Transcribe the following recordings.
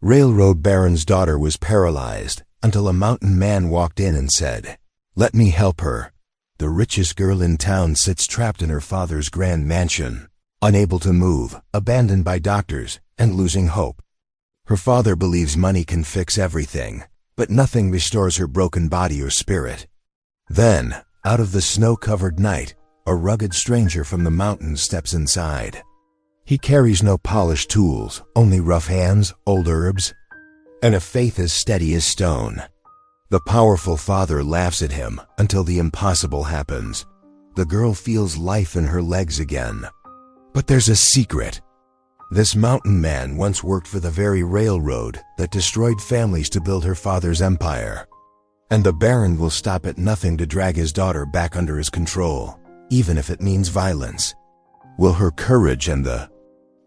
Railroad baron's daughter was paralyzed until a mountain man walked in and said, "Let me help her." The richest girl in town sits trapped in her father's grand mansion, unable to move, abandoned by doctors, and losing hope. Her father believes money can fix everything, but nothing restores her broken body or spirit. Then, out of the snow-covered night, a rugged stranger from the mountains steps inside. He carries no polished tools, only rough hands, old herbs, and a faith as steady as stone. The powerful father laughs at him until the impossible happens. The girl feels life in her legs again. But there's a secret. This mountain man once worked for the very railroad that destroyed families to build her father's empire. And the Baron will stop at nothing to drag his daughter back under his control, even if it means violence. Will her courage and the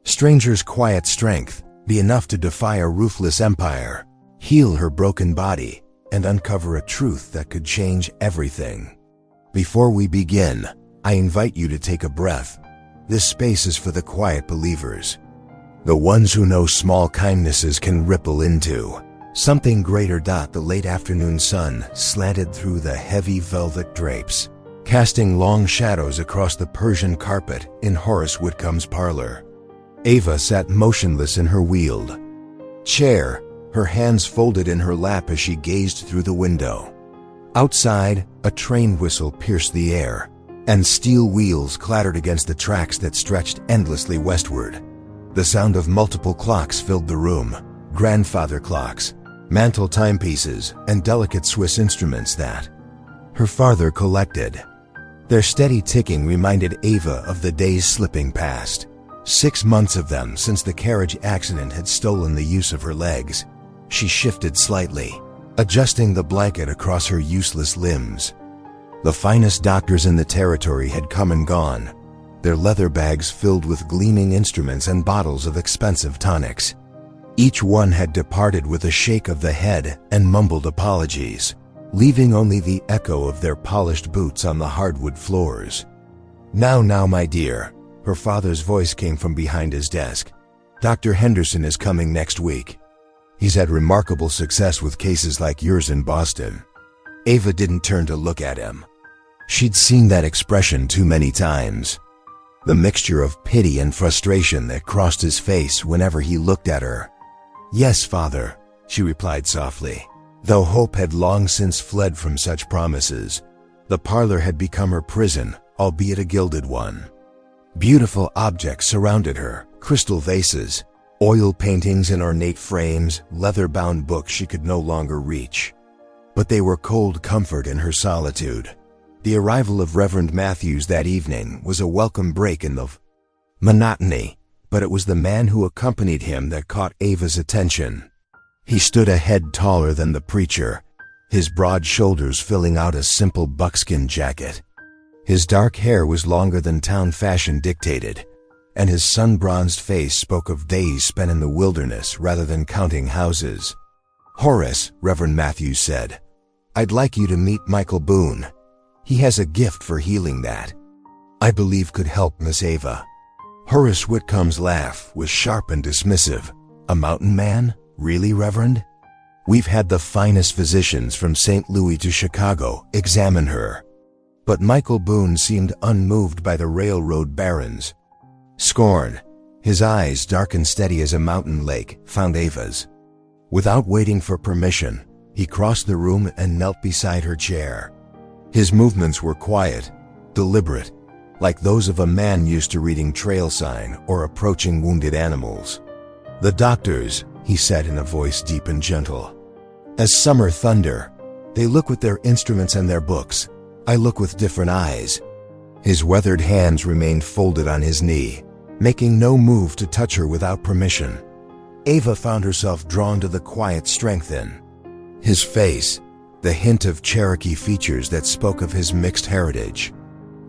stranger's quiet strength be enough to defy a ruthless empire, heal her broken body, and uncover a truth that could change everything? Before we begin, I invite you to take a breath. This space is for the quiet believers, the ones who know small kindnesses can ripple into something greater. The late afternoon sun slanted through the heavy velvet drapes, casting long shadows across the Persian carpet in Horace Whitcomb's parlor. Ava sat motionless in her wheeled chair, her hands folded in her lap as she gazed through the window. Outside, a train whistle pierced the air, and steel wheels clattered against the tracks that stretched endlessly westward. The sound of multiple clocks filled the room, grandfather clocks, mantel timepieces, and delicate Swiss instruments that her father collected. Their steady ticking reminded Ava of the days slipping past. 6 months of them since the carriage accident had stolen the use of her legs. She shifted slightly, adjusting the blanket across her useless limbs. The finest doctors in the territory had come and gone, their leather bags filled with gleaming instruments and bottles of expensive tonics. Each one had departed with a shake of the head and mumbled apologies, leaving only the echo of their polished boots on the hardwood floors. Now, my dear," her father's voice came from behind his desk. "Dr. Henderson is coming next week. He's had remarkable success with cases like yours in Boston." Ava didn't turn to look at him. She'd seen that expression too many times. The mixture of pity and frustration that crossed his face whenever he looked at her. "Yes, father," she replied softly. Though hope had long since fled from such promises, the parlor had become her prison, albeit a gilded one. Beautiful objects surrounded her, crystal vases, oil paintings in ornate frames, leather-bound books she could no longer reach. But they were cold comfort in her solitude. The arrival of Reverend Matthews that evening was a welcome break in the monotony, but it was the man who accompanied him that caught Ava's attention. He stood a head taller than the preacher, his broad shoulders filling out a simple buckskin jacket. His dark hair was longer than town fashion dictated, and his sun-bronzed face spoke of days spent in the wilderness rather than counting houses. "Horace," Reverend Matthews said, "I'd like you to meet Michael Boone. He has a gift for healing that I believe could help Miss Ava." Horace Whitcomb's laugh was sharp and dismissive. "A mountain man? Really, Reverend? We've had the finest physicians from St. Louis to Chicago examine her." But Michael Boone seemed unmoved by the railroad baron's scorn. His eyes, dark and steady as a mountain lake, found Ava's. Without waiting for permission, he crossed the room and knelt beside her chair. His movements were quiet, deliberate, like those of a man used to reading trail sign or approaching wounded animals. "The doctors," he said in a voice deep and gentle, "as summer thunder, they look with their instruments and their books. I look with different eyes." His weathered hands remained folded on his knee, making no move to touch her without permission. Ava found herself drawn to the quiet strength in his face, the hint of Cherokee features that spoke of his mixed heritage.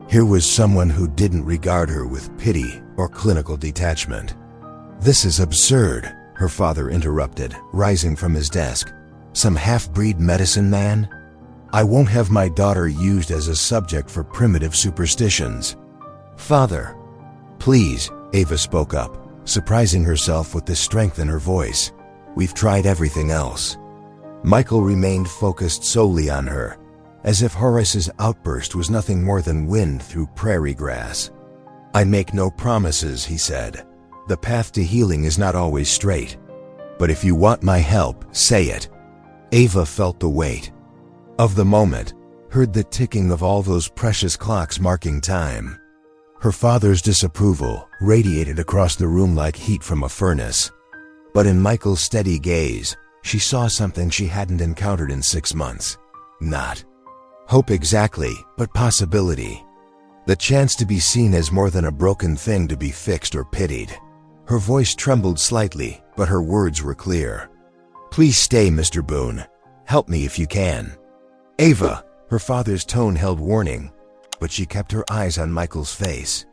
Here was someone who didn't regard her with pity or clinical detachment. "This is absurd," her father interrupted, rising from his desk. "Some half-breed medicine man? I won't have my daughter used as a subject for primitive superstitions." "Father, please," Ava spoke up, surprising herself with the strength in her voice. We've tried everything else." Michael remained focused solely on her, as if Horace's outburst was nothing more than wind through prairie grass. "I make no promises," he said. "The path to healing is not always straight. But if you want my help, say it." Ava felt the weight of the moment, heard the ticking of all those precious clocks marking time. Her father's disapproval radiated across the room like heat from a furnace. But in Michael's steady gaze, she saw something she hadn't encountered in 6 months. Not hope exactly, but possibility. The chance to be seen as more than a broken thing to be fixed or pitied. Her voice trembled slightly, but her words were clear. "Please stay, Mr. Boone. Help me if you can." "Ava," her father's tone held warning, but she kept her eyes on Michael's face.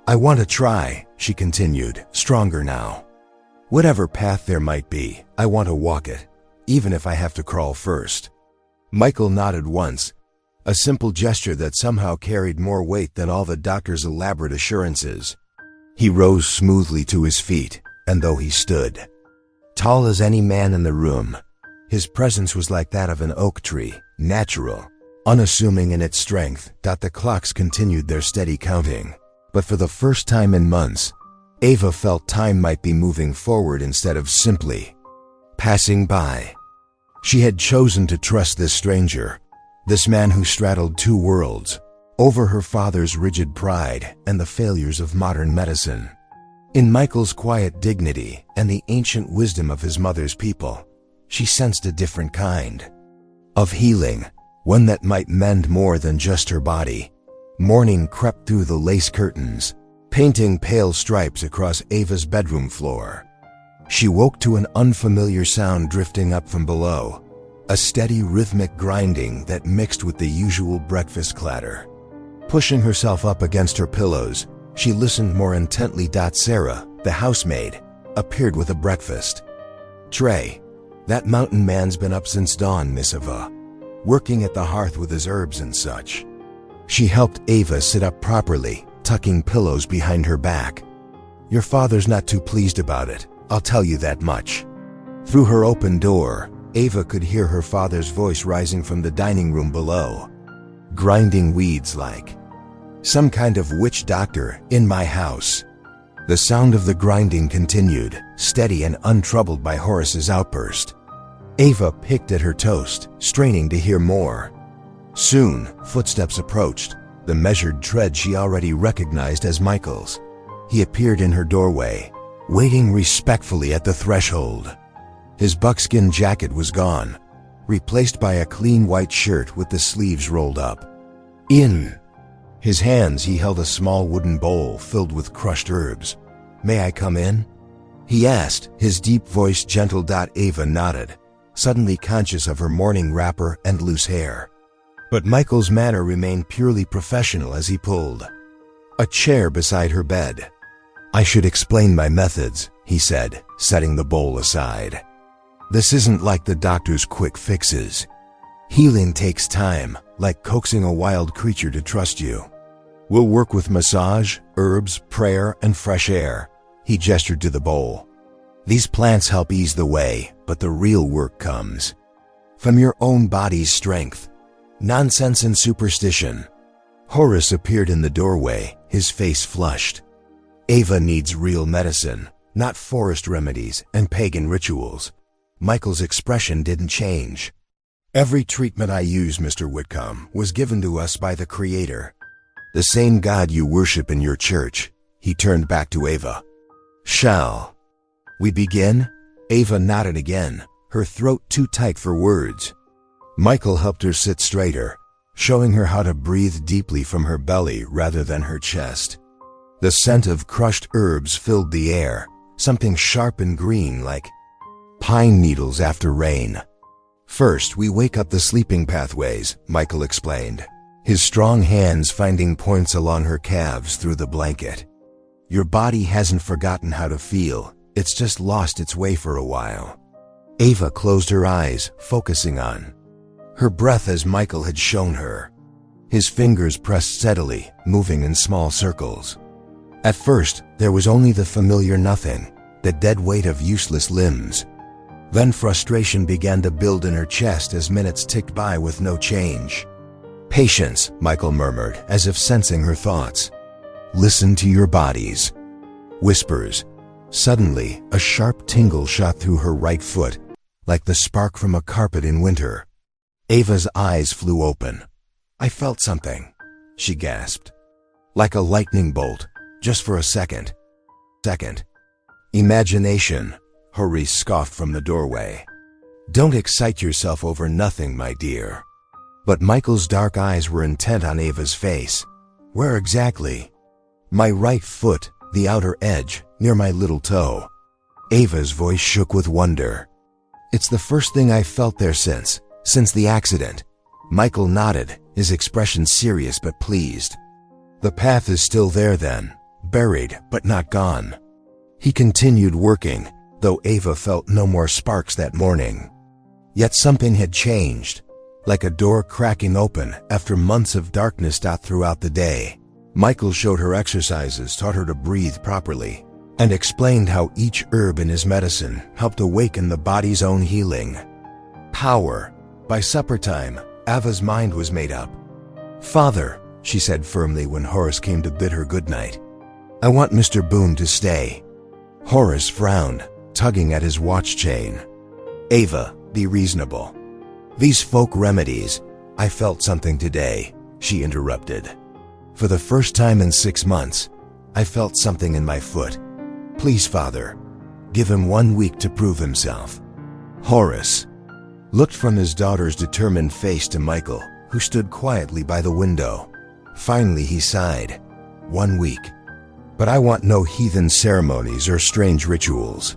"I want to try," she continued, stronger now. "Whatever path there might be, I want to walk it, even if I have to crawl first." Michael nodded once, a simple gesture that somehow carried more weight than all the doctor's elaborate assurances. He rose smoothly to his feet, and though he stood tall as any man in the room, his presence was like that of an oak tree, natural, unassuming in its strength. The clocks continued their steady counting, but for the first time in months, Ava felt time might be moving forward instead of simply passing by. She had chosen to trust this stranger, this man who straddled two worlds, over her father's rigid pride and the failures of modern medicine. In Michael's quiet dignity and the ancient wisdom of his mother's people, she sensed a different kind of healing, one that might mend more than just her body. Morning crept through the lace curtains, painting pale stripes across Ava's bedroom floor. She woke to an unfamiliar sound drifting up from below, a steady rhythmic grinding that mixed with the usual breakfast clatter. Pushing herself up against her pillows, she listened more intently. Sarah, the housemaid, appeared with a breakfast tray. "That mountain man's been up since dawn, Miss Ava, working at the hearth with his herbs and such." She helped Ava sit up properly, tucking pillows behind her back. "Your father's not too pleased about it, I'll tell you that much." Through her open door, Ava could hear her father's voice rising from the dining room below. "Grinding weeds like some kind of witch doctor in my house." The sound of the grinding continued, steady and untroubled by Horace's outburst. Ava picked at her toast, straining to hear more. Soon, footsteps approached, the measured tread she already recognized as Michael's. He appeared in her doorway, waiting respectfully at the threshold. His buckskin jacket was gone, replaced by a clean white shirt with the sleeves rolled up. In his hands he held a small wooden bowl filled with crushed herbs. "May I come in?" he asked, his deep voice gentle. Ava nodded, suddenly conscious of her morning wrapper and loose hair. But Michael's manner remained purely professional as he pulled a chair beside her bed. "I should explain my methods," he said, setting the bowl aside. "This isn't like the doctor's quick fixes. Healing takes time, like coaxing a wild creature to trust you. We'll work with massage, herbs, prayer, and fresh air." He gestured to the bowl. "These plants help ease the way, but the real work comes from your own body's strength. Nonsense and superstition." Horace appeared in the doorway, his face flushed. "Ava needs real medicine, not forest remedies and pagan rituals." Michael's expression didn't change. "Every treatment I use, Mr. Whitcomb, was given to us by the Creator. The same God you worship in your church." He turned back to Ava. "Shall we begin?" Ava nodded again, her throat too tight for words. Michael helped her sit straighter, showing her how to breathe deeply from her belly rather than her chest. The scent of crushed herbs filled the air, something sharp and green like pine needles after rain. "First, we wake up the sleeping pathways," Michael explained, his strong hands finding points along her calves through the blanket. "Your body hasn't forgotten how to feel, it's just lost its way for a while." Ava closed her eyes, focusing on her breath as Michael had shown her. His fingers pressed steadily, moving in small circles. At first, there was only the familiar nothing, the dead weight of useless limbs. Then frustration began to build in her chest as minutes ticked by with no change. "Patience," Michael murmured, as if sensing her thoughts. "Listen to your bodies." Whispers. Suddenly, a sharp tingle shot through her right foot, like the spark from a carpet in winter. Ava's eyes flew open. "I felt something," she gasped. "Like a lightning bolt, just for a second." "Imagination," Horace scoffed from the doorway. "Don't excite yourself over nothing, my dear." But Michael's dark eyes were intent on Ava's face. "Where exactly?" "My right foot, the outer edge, near my little toe." Ava's voice shook with wonder. "It's the first thing I felt there since the accident." Michael nodded, his expression serious but pleased. "The path is still there then, buried but not gone." He continued working, though Ava felt no more sparks that morning. Yet something had changed, like a door cracking open after months of darkness throughout the day. Michael showed her exercises, taught her to breathe properly, and explained how each herb in his medicine helped awaken the body's own healing power. By supper time, Ava's mind was made up. "Father," she said firmly when Horace came to bid her good night, "I want Mr. Boone to stay." Horace frowned, tugging at his watch chain. "Ava, be reasonable. These folk remedies—" "I felt something today," she interrupted. "For the first time in 6 months, I felt something in my foot. Please, Father, give him 1 week to prove himself." Horace looked from his daughter's determined face to Michael, who stood quietly by the window. Finally he sighed. 1 week. But I want no heathen ceremonies or strange rituals.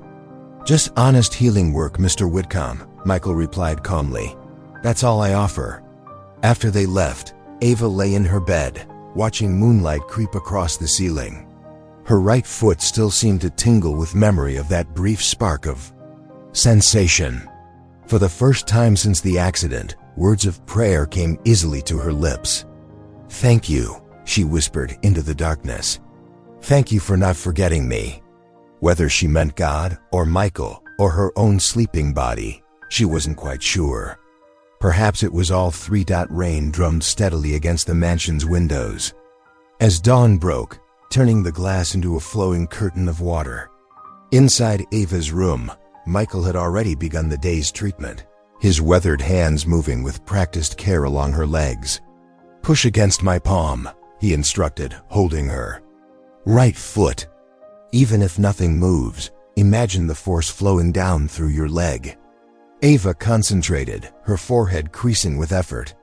Just honest healing work, Mr. Whitcomb, Michael replied calmly. That's all I offer. After they left, Ava lay in her bed, watching moonlight creep across the ceiling. Her right foot still seemed to tingle with memory of that brief spark of sensation. For the first time since the accident, words of prayer came easily to her lips. "Thank you," she whispered into the darkness. "Thank you for not forgetting me." Whether she meant God or Michael or her own sleeping body, she wasn't quite sure. Perhaps it was all three. Rain drummed steadily against the mansion's windows. As dawn broke, turning the glass into a flowing curtain of water. Inside Ava's room, Michael had already begun the day's treatment, his weathered hands moving with practiced care along her legs. "Push against my palm," he instructed, holding her. "Right foot. Even if nothing moves, imagine the force flowing down through your leg." Ava concentrated, her forehead creasing with effort.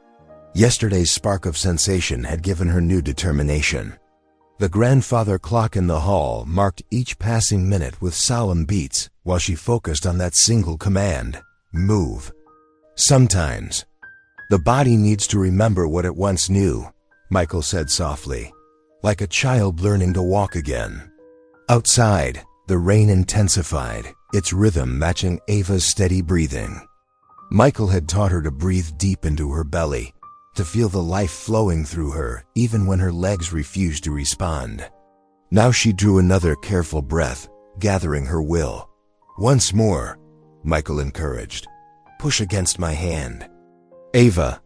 Yesterday's spark of sensation had given her new determination. The grandfather clock in the hall marked each passing minute with solemn beats while she focused on that single command, move. Sometimes, the body needs to remember what it once knew, Michael said softly, like a child learning to walk again. Outside, the rain intensified, its rhythm matching Ava's steady breathing. Michael had taught her to breathe deep into her belly, to feel the life flowing through her even when her legs refused to respond. Now she drew another careful breath, gathering her will. "Once more," Michael encouraged. "Push against my hand." Ava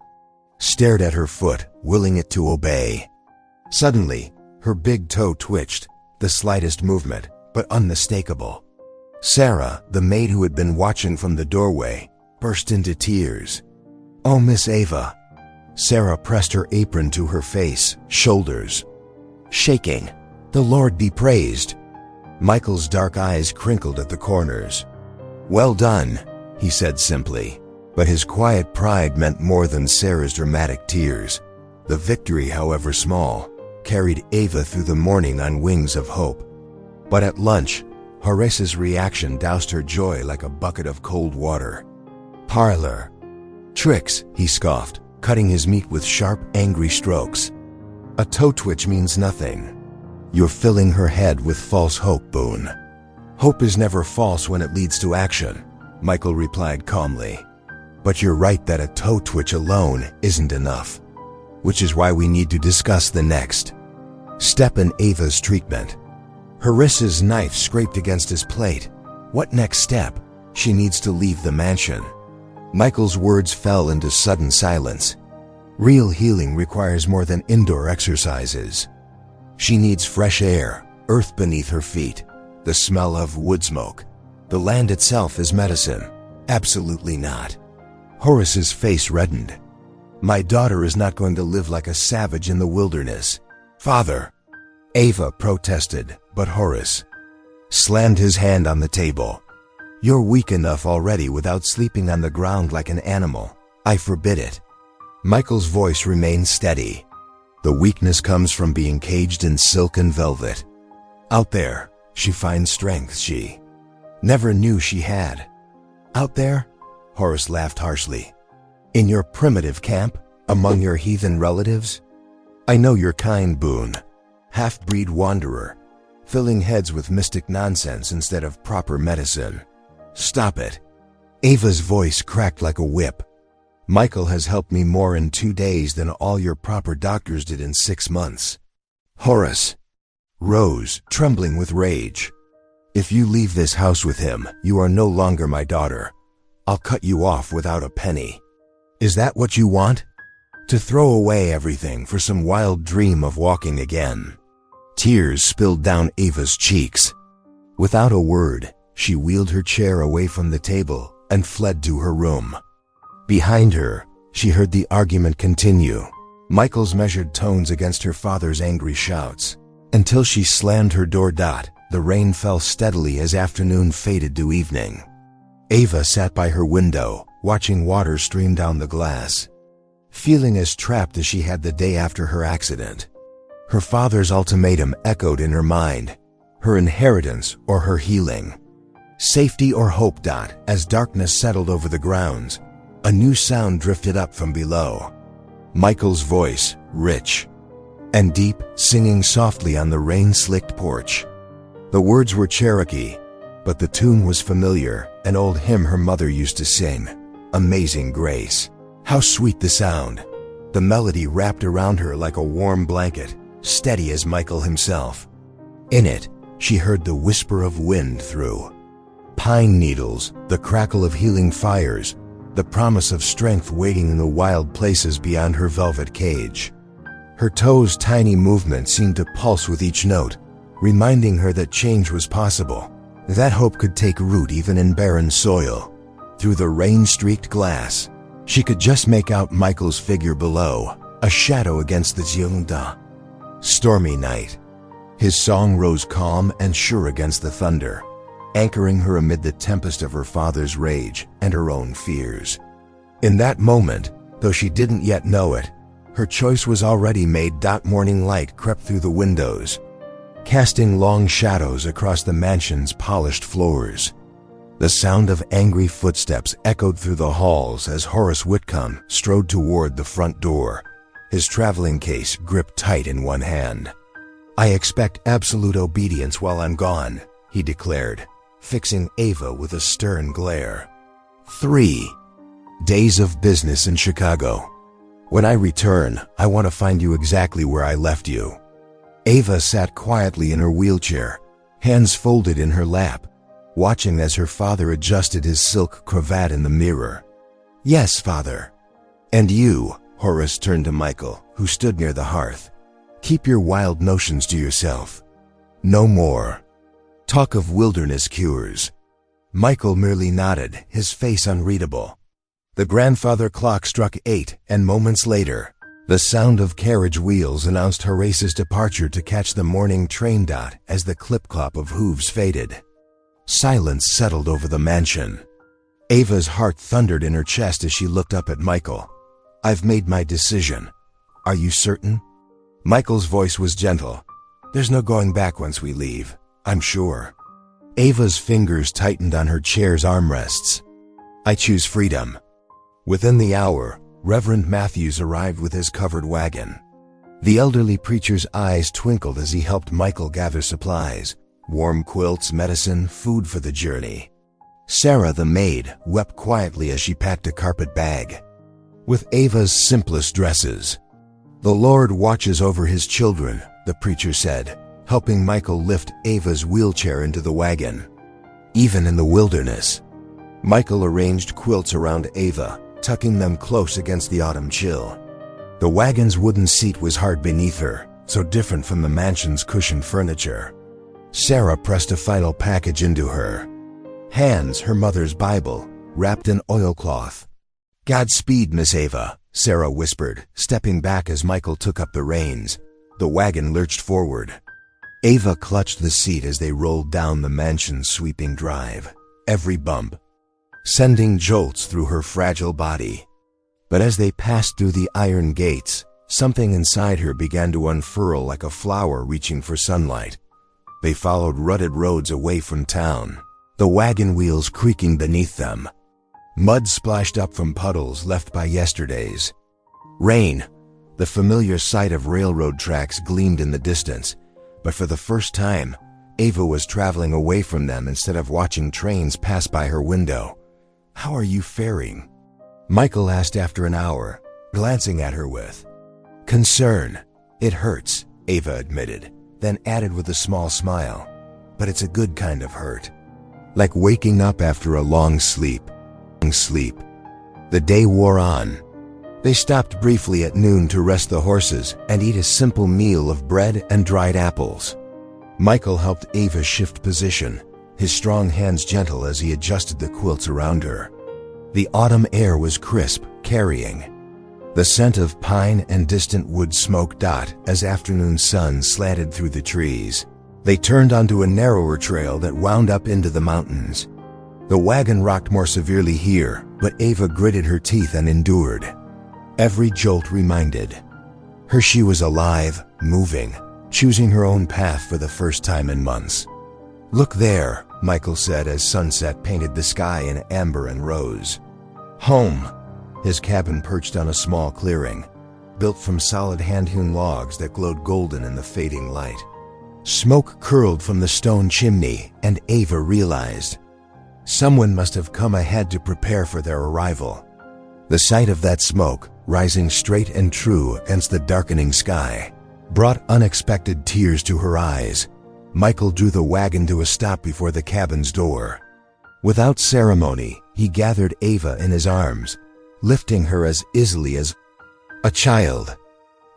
stared at her foot, willing it to obey. Suddenly, her big toe twitched, the slightest movement, but unmistakable. Sarah, the maid who had been watching from the doorway, burst into tears. "Oh, Miss Ava." Sarah pressed her apron to her face, shoulders shaking. "The Lord be praised." Michael's dark eyes crinkled at the corners. "Well done," he said simply, but his quiet pride meant more than Sarah's dramatic tears. The victory, however small, carried Ava through the morning on wings of hope. But at lunch, Horace's reaction doused her joy like a bucket of cold water. "Parlor tricks," he scoffed, cutting his meat with sharp, angry strokes. "A toe twitch means nothing. You're filling her head with false hope, Boone." "Hope is never false when it leads to action," Michael replied calmly. "But you're right that a toe twitch alone isn't enough. Which is why we need to discuss the next step in Ava's treatment." Horace's knife scraped against his plate. What next step? She needs to leave the mansion. Michael's words fell into sudden silence. Real healing requires more than indoor exercises. She needs fresh air, earth beneath her feet, the smell of wood smoke. The land itself is medicine. Absolutely not. Horace's face reddened. My daughter is not going to live like a savage in the wilderness. Father, Ava protested, but Horace slammed his hand on the table. You're weak enough already without sleeping on the ground like an animal. I forbid it. Michael's voice remained steady. The weakness comes from being caged in silk and velvet. Out there, she finds strength she never knew she had. Out there? Horace laughed harshly. In your primitive camp, among your heathen relatives? I know your kind, Boone. Half-breed wanderer, filling heads with mystic nonsense instead of proper medicine. Stop it. Ava's voice cracked like a whip. Michael has helped me more in 2 days than all your proper doctors did in 6 months. Horace rose, trembling with rage. If you leave this house with him, you are no longer my daughter. I'll cut you off without a penny. Is that what you want? To throw away everything for some wild dream of walking again? Tears spilled down Ava's cheeks. Without a word, she wheeled her chair away from the table and fled to her room. Behind her, she heard the argument continue, Michael's measured tones against her father's angry shouts. Until she slammed her door. The rain fell steadily as afternoon faded to evening. Ava sat by her window, watching water stream down the glass, feeling as trapped as she had the day after her accident. Her father's ultimatum echoed in her mind, her inheritance or her healing. Safety or hope. As darkness settled over the grounds, a new sound drifted up from below. Michael's voice, rich and deep, singing softly on the rain-slicked porch. The words were Cherokee, but the tune was familiar, an old hymn her mother used to sing. Amazing Grace. How sweet the sound. The melody wrapped around her like a warm blanket, steady as Michael himself. In it, she heard the whisper of wind through pine needles, the crackle of healing fires, the promise of strength waiting in the wild places beyond her velvet cage. Her toes' tiny movement seemed to pulse with each note, reminding her that change was possible, that hope could take root even in barren soil. Through the rain-streaked glass, she could just make out Michael's figure below, a shadow against the Zilda. Stormy night. His song rose calm and sure against the thunder, anchoring her amid the tempest of her father's rage and her own fears. In that moment, though she didn't yet know it, her choice was already made. Morning light crept through the windows, casting long shadows across the mansion's polished floors. The sound of angry footsteps echoed through the halls as Horace Whitcomb strode toward the front door, his traveling case gripped tight in one hand. I expect absolute obedience while I'm gone, he declared, fixing Ava with a stern glare. 3 days of business in Chicago. When I return, I want to find you exactly where I left you. Ava sat quietly in her wheelchair, hands folded in her lap, watching as her father adjusted his silk cravat in the mirror. Yes, father. And you, Horace turned to Michael, who stood near the hearth. Keep your wild notions to yourself. No more talk of wilderness cures. Michael merely nodded, his face unreadable. The grandfather clock struck 8, and moments later, the sound of carriage wheels announced Horace's departure to catch the morning train. As the clip-clop of hooves faded, silence settled over the mansion. Ava's heart thundered in her chest as she looked up at Michael. I've made my decision. Are you certain? Michael's voice was gentle. There's no going back once we leave, I'm sure. Ava's fingers tightened on her chair's armrests. I choose freedom. Within the hour, Reverend Matthews arrived with his covered wagon. The elderly preacher's eyes twinkled as he helped Michael gather supplies, warm quilts, medicine, food for the journey. Sarah, the maid, wept quietly as she packed a carpet bag with Ava's simplest dresses. The Lord watches over his children, the preacher said, helping Michael lift Ava's wheelchair into the wagon. Even in the wilderness, Michael arranged quilts around Ava, tucking them close against the autumn chill. The wagon's wooden seat was hard beneath her, so different from the mansion's cushioned furniture. Sarah pressed a final package into her hands, her mother's Bible, wrapped in oilcloth. "Godspeed, Miss Ava," Sarah whispered, stepping back as Michael took up the reins. The wagon lurched forward. Ava clutched the seat as they rolled down the mansion's sweeping drive, every bump sending jolts through her fragile body. But as they passed through the iron gates, something inside her began to unfurl like a flower reaching for sunlight. They followed rutted roads away from town, the wagon wheels creaking beneath them. Mud splashed up from puddles left by yesterday's rain. The familiar sight of railroad tracks gleamed in the distance, but for the first time, Ava was traveling away from them instead of watching trains pass by her window. "How are you faring?" Michael asked after an hour, glancing at her with concern. "It hurts," Ava admitted, then added with a small smile, "but it's a good kind of hurt. Like waking up after a long sleep." The day wore on. They stopped briefly at noon to rest the horses and eat a simple meal of bread and dried apples. Michael helped Ava shift position, his strong hands gentle as he adjusted the quilts around her. The autumn air was crisp, carrying the scent of pine and distant wood smoke as afternoon sun slanted through the trees. They turned onto a narrower trail that wound up into the mountains. The wagon rocked more severely here, but Ava gritted her teeth and endured. Every jolt reminded her she was alive, moving, choosing her own path for the first time in months. "Look there," Michael said as sunset painted the sky in amber and rose. Home. His cabin perched on a small clearing, built from solid hand-hewn logs that glowed golden in the fading light. Smoke curled from the stone chimney, and Ava realized someone must have come ahead to prepare for their arrival. The sight of that smoke, rising straight and true against the darkening sky, brought unexpected tears to her eyes. Michael drew the wagon to a stop before the cabin's door. Without ceremony, he gathered Ava in his arms, lifting her as easily as a child.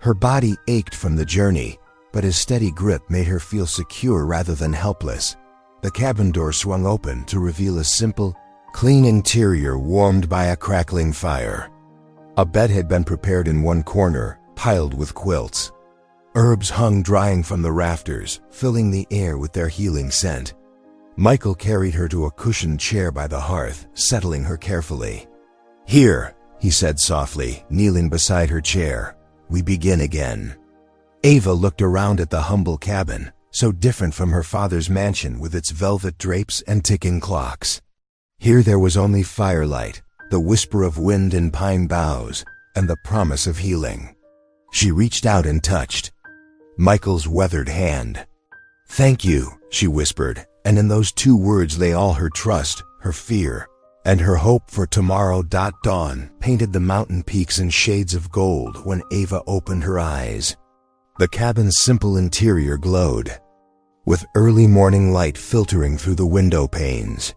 Her body ached from the journey, but his steady grip made her feel secure rather than helpless. The cabin door swung open to reveal a simple, clean interior warmed by a crackling fire. A bed had been prepared in one corner, piled with quilts. Herbs hung drying from the rafters, filling the air with their healing scent. Michael carried her to a cushioned chair by the hearth, settling her carefully. "Here," he said softly, kneeling beside her chair. "We begin again." Ava looked around at the humble cabin, so different from her father's mansion with its velvet drapes and ticking clocks. Here there was only firelight, the whisper of wind in pine boughs, and the promise of healing. She reached out and touched Michael's weathered hand. "Thank you," she whispered, and in those two words lay all her trust, her fear, and her hope for tomorrow. Dawn painted the mountain peaks in shades of gold when Ava opened her eyes. The cabin's simple interior glowed, with early morning light filtering through the window panes.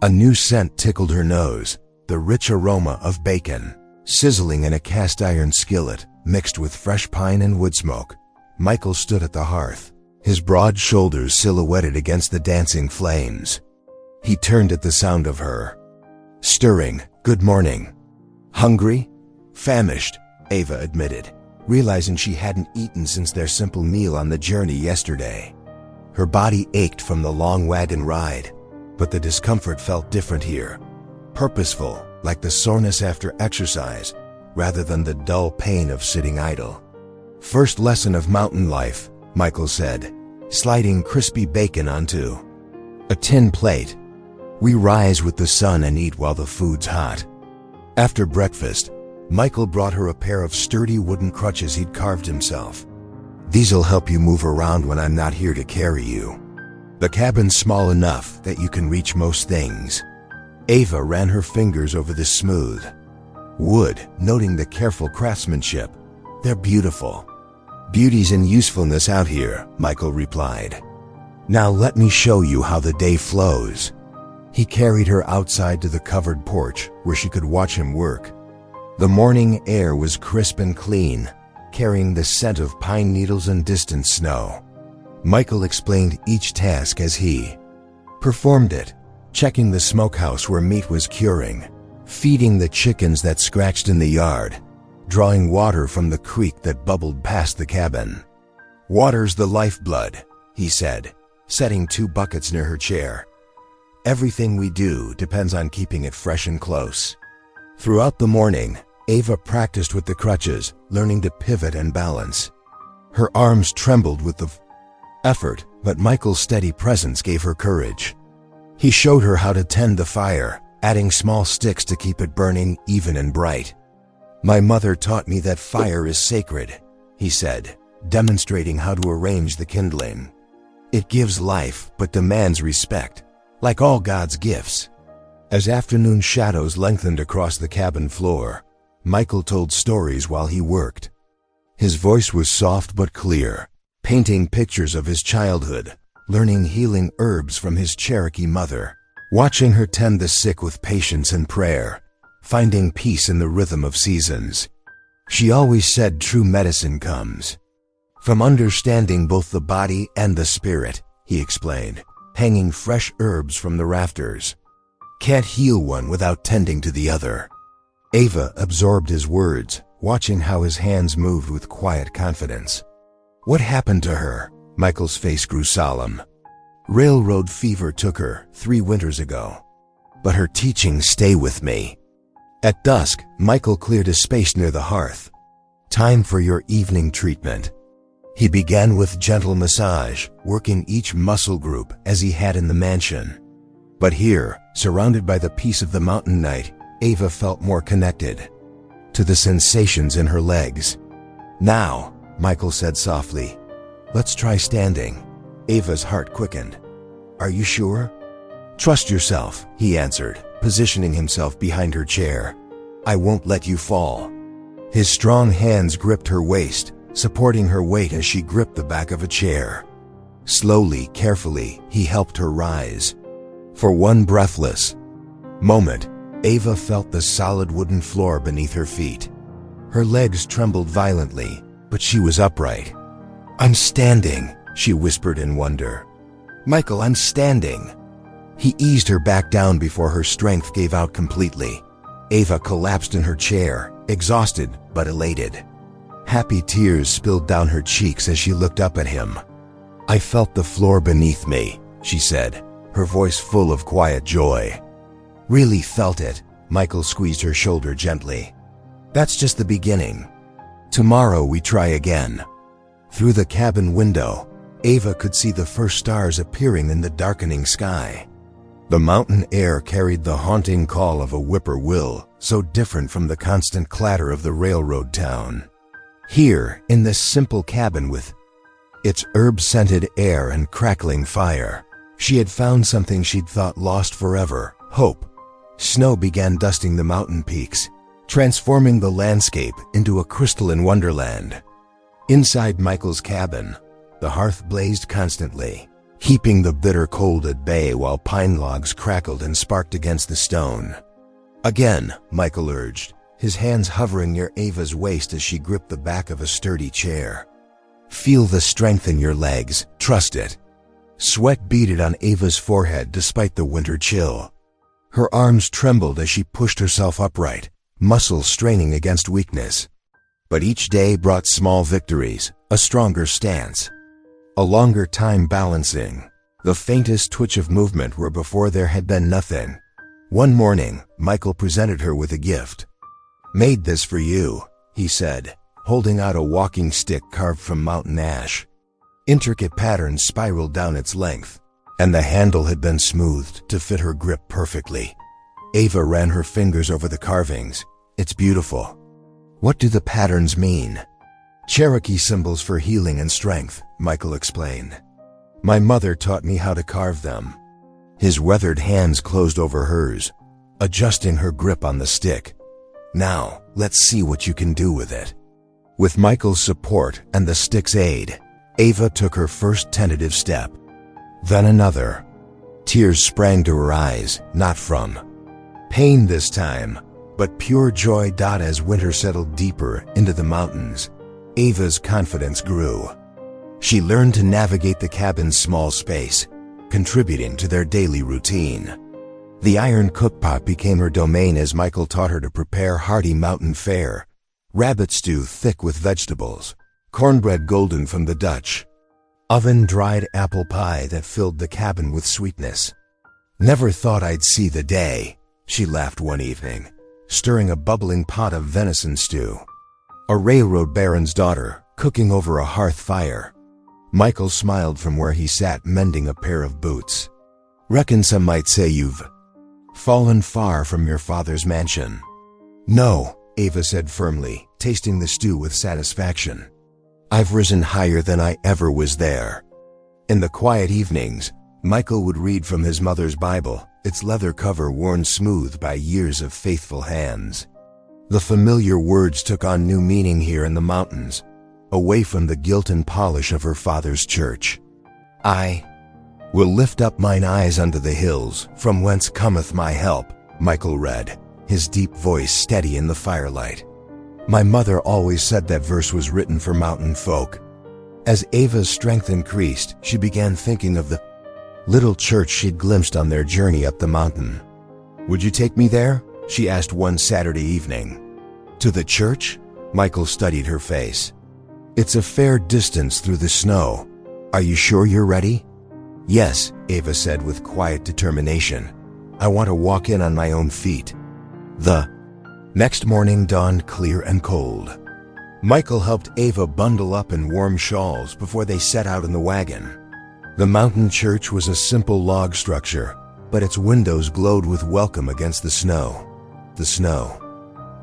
A new scent tickled her nose, the rich aroma of bacon, sizzling in a cast-iron skillet, mixed with fresh pine and wood smoke. Michael stood at the hearth, his broad shoulders silhouetted against the dancing flames. He turned at the sound of her stirring, "Good morning." "Hungry?" "Famished," Ava admitted, realizing she hadn't eaten since their simple meal on the journey yesterday. Her body ached from the long wagon ride, but the discomfort felt different here, purposeful, like the soreness after exercise, rather than the dull pain of sitting idle. "First lesson of mountain life," Michael said, sliding crispy bacon onto a tin plate. "We rise with the sun and eat while the food's hot." After breakfast, Michael brought her a pair of sturdy wooden crutches he'd carved himself. "These'll help you move around when I'm not here to carry you. The cabin's small enough that you can reach most things." Ava ran her fingers over the smooth wood, noting the careful craftsmanship. "They're beautiful." "Beauty's in usefulness out here," Michael replied. "Now let me show you how the day flows." He carried her outside to the covered porch where she could watch him work. The morning air was crisp and clean, carrying the scent of pine needles and distant snow. Michael explained each task as he performed it, checking the smokehouse where meat was curing, feeding the chickens that scratched in the yard, drawing water from the creek that bubbled past the cabin. "Water's the lifeblood," he said, setting 2 buckets near her chair. "Everything we do depends on keeping it fresh and close." Throughout the morning, Ava practiced with the crutches, learning to pivot and balance. Her arms trembled with the effort, but Michael's steady presence gave her courage. He showed her how to tend the fire, adding small sticks to keep it burning even and bright. "My mother taught me that fire is sacred," he said, demonstrating how to arrange the kindling. "It gives life but demands respect, like all God's gifts." As afternoon shadows lengthened across the cabin floor, Michael told stories while he worked. His voice was soft but clear, painting pictures of his childhood, learning healing herbs from his Cherokee mother, watching her tend the sick with patience and prayer, finding peace in the rhythm of seasons. She always said true medicine comes from understanding both the body and the spirit, he explained, hanging fresh herbs from the rafters. "Can't heal one without tending to the other." Ava absorbed his words, watching how his hands moved with quiet confidence. "What happened to her?" Michael's face grew solemn. "Railroad fever took her 3 winters ago. But her teachings stay with me." At dusk, Michael cleared a space near the hearth. "Time for your evening treatment." He began with gentle massage, working each muscle group as he had in the mansion. But here, surrounded by the peace of the mountain night, Ava felt more connected to the sensations in her legs. "Now," Michael said softly, "let's try standing." Ava's heart quickened. "Are you sure?" "Trust yourself," he answered, positioning himself behind her chair. "I won't let you fall." His strong hands gripped her waist, supporting her weight as she gripped the back of a chair. Slowly, carefully, he helped her rise. For one breathless moment, Ava felt the solid wooden floor beneath her feet. Her legs trembled violently, but she was upright. "I'm standing," she whispered in wonder. "Michael, I'm standing." He eased her back down before her strength gave out completely. Ava collapsed in her chair, exhausted but elated. Happy tears spilled down her cheeks as she looked up at him. "I felt the floor beneath me," she said, her voice full of quiet joy. "Really felt it." Michael squeezed her shoulder gently. "That's just the beginning. Tomorrow we try again." Through the cabin window, Ava could see the first stars appearing in the darkening sky. The mountain air carried the haunting call of a whippoorwill, so different from the constant clatter of the railroad town. Here, in this simple cabin with its herb-scented air and crackling fire, she had found something she'd thought lost forever: hope. Snow began dusting the mountain peaks, transforming the landscape into a crystalline wonderland. Inside Michael's cabin, the hearth blazed constantly, keeping the bitter cold at bay while pine logs crackled and sparked against the stone. "Again," Michael urged, his hands hovering near Ava's waist as she gripped the back of a sturdy chair. "Feel the strength in your legs, trust it." Sweat beaded on Ava's forehead despite the winter chill. Her arms trembled as she pushed herself upright, muscles straining against weakness. But each day brought small victories, a stronger stance, a longer time balancing, the faintest twitch of movement where before there had been nothing. One morning, Michael presented her with a gift. "Made this for you," he said, holding out a walking stick carved from mountain ash. Intricate patterns spiraled down its length, and the handle had been smoothed to fit her grip perfectly. Ava ran her fingers over the carvings. "It's beautiful." "What do the patterns mean?" "Cherokee symbols for healing and strength," Michael explained. "My mother taught me how to carve them." His weathered hands closed over hers, adjusting her grip on the stick. "Now, let's see what you can do with it." With Michael's support and the stick's aid, Ava took her first tentative step. Then another. Tears sprang to her eyes, not from pain this time, but pure joy. As winter settled deeper into the mountains, Ava's confidence grew. She learned to navigate the cabin's small space, contributing to their daily routine. The iron cookpot became her domain as Michael taught her to prepare hearty mountain fare, rabbit stew thick with vegetables, cornbread golden from the Dutch oven-dried apple pie that filled the cabin with sweetness. "Never thought I'd see the day," she laughed one evening, stirring a bubbling pot of venison stew. A railroad baron's daughter, cooking over a hearth fire. Michael smiled from where he sat mending a pair of boots. "Reckon some might say you've fallen far from your father's mansion." "No," Ava said firmly, tasting the stew with satisfaction. "I've risen higher than I ever was there." In the quiet evenings, Michael would read from his mother's Bible, its leather cover worn smooth by years of faithful hands. The familiar words took on new meaning here in the mountains, away from the gilt and polish of her father's church. "I will lift up mine eyes unto the hills, from whence cometh my help," Michael read, his deep voice steady in the firelight. My mother always said that verse was written for mountain folk. As Ava's strength increased, she began thinking of the little church she'd glimpsed on their journey up the mountain. "Would you take me there?" she asked one Saturday evening. "To the church?" Michael studied her face. "It's a fair distance through the snow. Are you sure you're ready?" "Yes," Ava said with quiet determination. "I want to walk in on my own feet." The next morning dawned clear and cold. Michael helped Ava bundle up in warm shawls before they set out in the wagon. The mountain church was a simple log structure, but its windows glowed with welcome against the snow.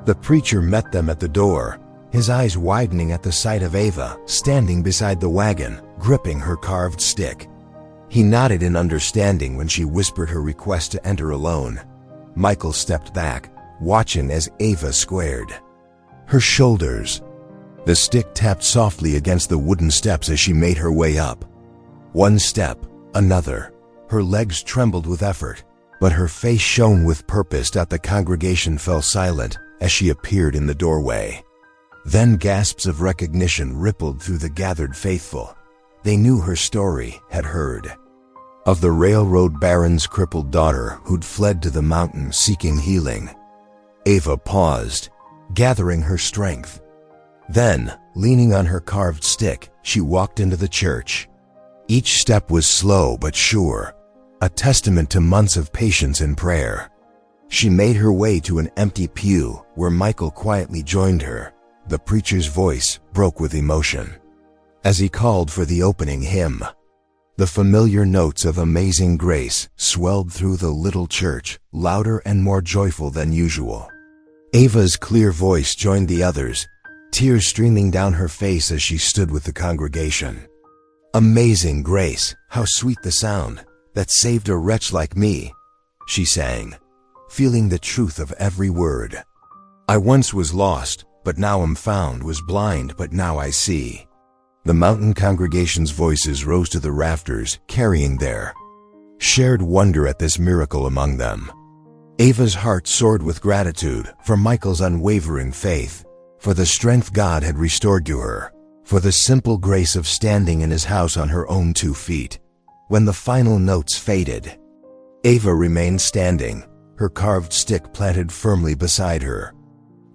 The preacher met them at the door, his eyes widening at the sight of Ava standing beside the wagon, gripping her carved stick. He nodded in understanding when she whispered her request to enter alone. Michael stepped back, watching as Ava squared her shoulders. The stick tapped softly against the wooden steps as she made her way up. One step, another. Her legs trembled with effort, but her face shone with purpose. The congregation fell silent as she appeared in the doorway. Then gasps of recognition rippled through the gathered faithful. They knew her story, had heard of the railroad baron's crippled daughter who'd fled to the mountains seeking healing. Ava paused, gathering her strength. Then, leaning on her carved stick, she walked into the church. Each step was slow but sure, a testament to months of patience and prayer. She made her way to an empty pew where Michael quietly joined her. The preacher's voice broke with emotion as he called for the opening hymn. The familiar notes of Amazing Grace swelled through the little church, louder and more joyful than usual. Ava's clear voice joined the others, tears streaming down her face as she stood with the congregation. "Amazing grace, how sweet the sound that saved a wretch like me," she sang, feeling the truth of every word. "I once was lost, but now am found, was blind, but now I see." The mountain congregation's voices rose to the rafters, carrying their shared wonder at this miracle among them. Ava's heart soared with gratitude for Michael's unwavering faith, for the strength God had restored to her, for the simple grace of standing in his house on her own 2 feet. When the final notes faded, Ava remained standing, her carved stick planted firmly beside her.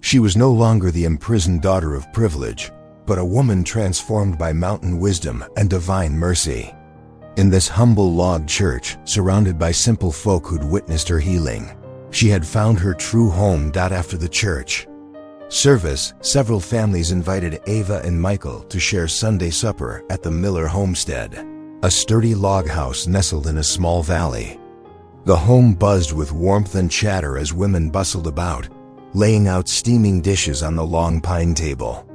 She was no longer the imprisoned daughter of privilege, but a woman transformed by mountain wisdom and divine mercy. In this humble log church, surrounded by simple folk who'd witnessed her healing, she had found her true home. After the church service, several families invited Ava and Michael to share Sunday supper at the Miller homestead, a sturdy log house nestled in a small valley. The home buzzed with warmth and chatter as women bustled about, laying out steaming dishes on the long pine table.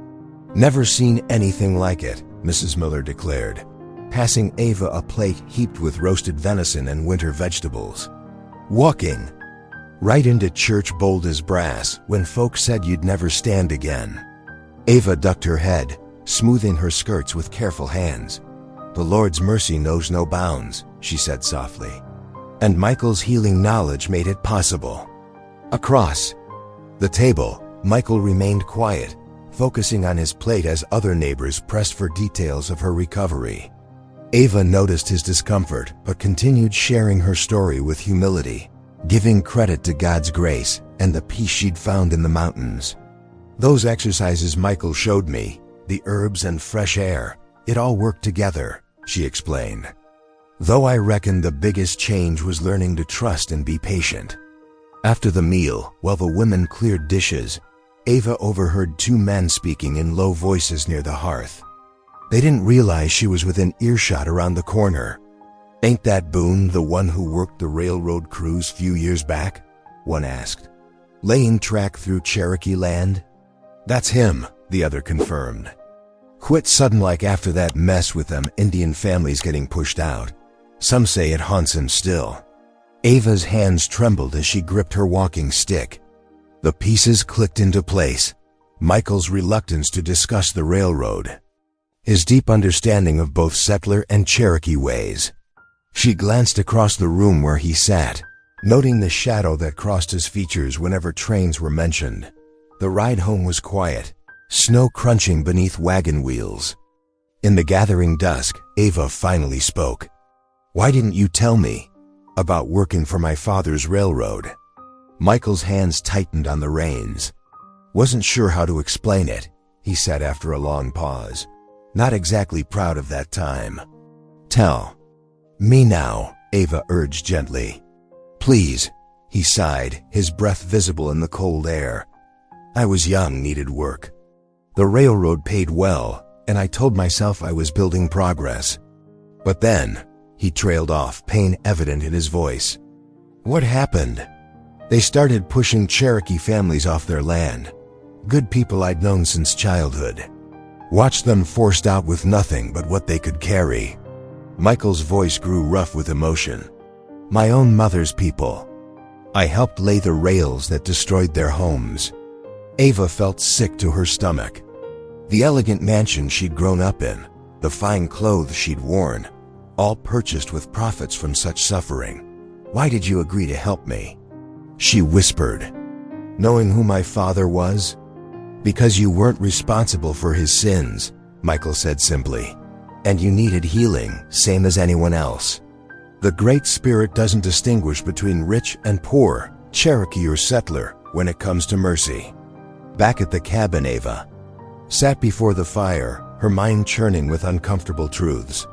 "Never seen anything like it," Mrs. Miller declared, passing Ava a plate heaped with roasted venison and winter vegetables. "Walking right into church bold as brass when folks said you'd never stand again." Ava ducked her head, smoothing her skirts with careful hands. "The Lord's mercy knows no bounds," she said softly. and Michael's healing knowledge made it possible. Across the table, Michael remained quiet, focusing on his plate as other neighbors pressed for details of her recovery. Ava noticed his discomfort but continued sharing her story with humility, giving credit to God's grace and the peace she'd found in the mountains. Those exercises Michael showed me, the herbs and fresh air, it all worked together, she explained. Though I reckon the biggest change was learning to trust and be patient. After the meal, while the women cleared dishes, Ava overheard two men speaking in low voices near the hearth. They didn't realize she was within earshot around the corner. "Ain't that Boone the one who worked the railroad cruise few years back?" one asked. "Laying track through Cherokee land?" "That's him," the other confirmed. "Quit sudden like after that mess with them Indian families getting pushed out. Some say it haunts him still." Ava's hands trembled as she gripped her walking stick. The pieces clicked into place. Michael's reluctance to discuss the railroad. His deep understanding of both settler and Cherokee ways. She glanced across the room where he sat, noting the shadow that crossed his features whenever trains were mentioned. The ride home was quiet, snow crunching beneath wagon wheels. In the gathering dusk, Ava finally spoke. "Why didn't you tell me about working for my father's railroad?" Michael's hands tightened on the reins. "Wasn't sure how to explain it," he said after a long pause. "Not exactly proud of that time." "Tell me now," Ava urged gently. "Please," he sighed, his breath visible in the cold air. "I was young, needed work. The railroad paid well, and I told myself I was building progress. But then," he trailed off, pain evident in his voice. "What happened? They started pushing Cherokee families off their land. Good people I'd known since childhood. Watched them forced out with nothing but what they could carry." Michael's voice grew rough with emotion. "My own mother's people. I helped lay the rails that destroyed their homes." Ava felt sick to her stomach. The elegant mansion she'd grown up in, the fine clothes she'd worn, all purchased with profits from such suffering. "Why did you agree to help me?" she whispered. "Knowing who my father was?" "Because you weren't responsible for his sins," Michael said simply. "And you needed healing, same as anyone else. The Great Spirit doesn't distinguish between rich and poor, Cherokee or settler, when it comes to mercy." Back at the cabin, Ava sat before the fire, her mind churning with uncomfortable truths.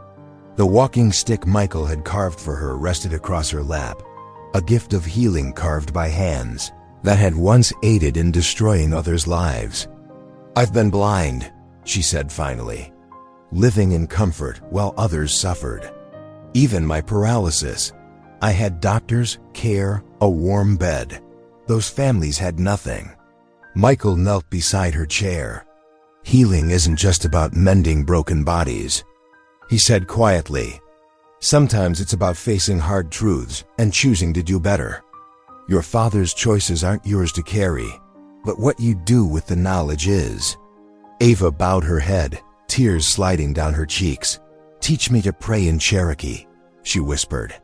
The walking stick Michael had carved for her rested across her lap, a gift of healing carved by hands that had once aided in destroying others' lives. "I've been blind," she said finally, "living in comfort while others suffered. Even my paralysis. I had doctors, care, a warm bed. Those families had nothing." Michael knelt beside her chair. "Healing isn't just about mending broken bodies," he said quietly. "Sometimes it's about facing hard truths and choosing to do better. Your father's choices aren't yours to carry, but what you do with the knowledge is." Ava bowed her head, tears sliding down her cheeks. "Teach me to pray in Cherokee," she whispered.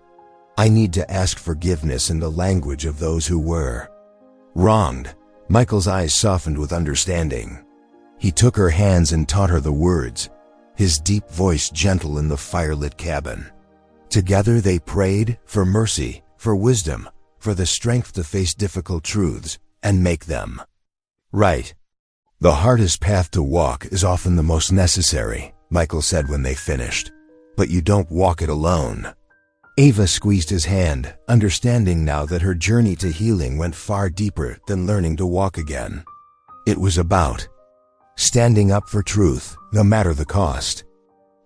"I need to ask forgiveness in the language of those who were wronged." Michael's eyes softened with understanding. He took her hands and taught her the words, his deep voice gentle in the firelit cabin. Together they prayed for mercy, for wisdom, for the strength to face difficult truths and make them right. "The hardest path to walk is often the most necessary," Michael said when they finished. "But you don't walk it alone." Ava squeezed his hand, understanding now that her journey to healing went far deeper than learning to walk again. It was about standing up for truth, no matter the cost.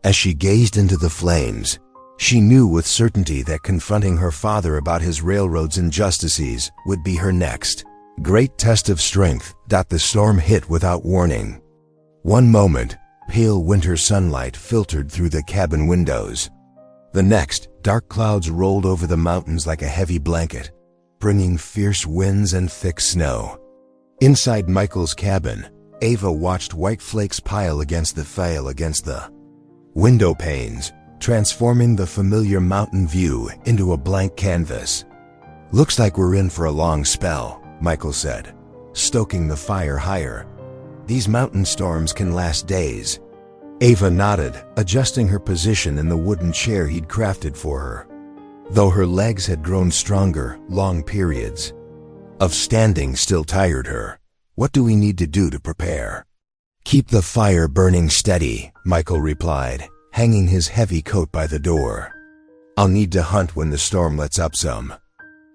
As she gazed into the flames, she knew with certainty that confronting her father about his railroad's injustices would be her next great test of strength. The storm hit without warning. One moment, pale winter sunlight filtered through the cabin windows. The next, dark clouds rolled over the mountains like a heavy blanket, bringing fierce winds and thick snow. Inside Michael's cabin, Ava watched white flakes pile against the window panes, transforming the familiar mountain view into a blank canvas. "Looks like we're in for a long spell," Michael said, stoking the fire higher. "These mountain storms can last days." Ava nodded, adjusting her position in the wooden chair he'd crafted for her. Though her legs had grown stronger, long periods of standing still tired her. "What do we need to do to prepare?" "Keep the fire burning steady," Michael replied, hanging his heavy coat by the door. "I'll need to hunt when the storm lets up some.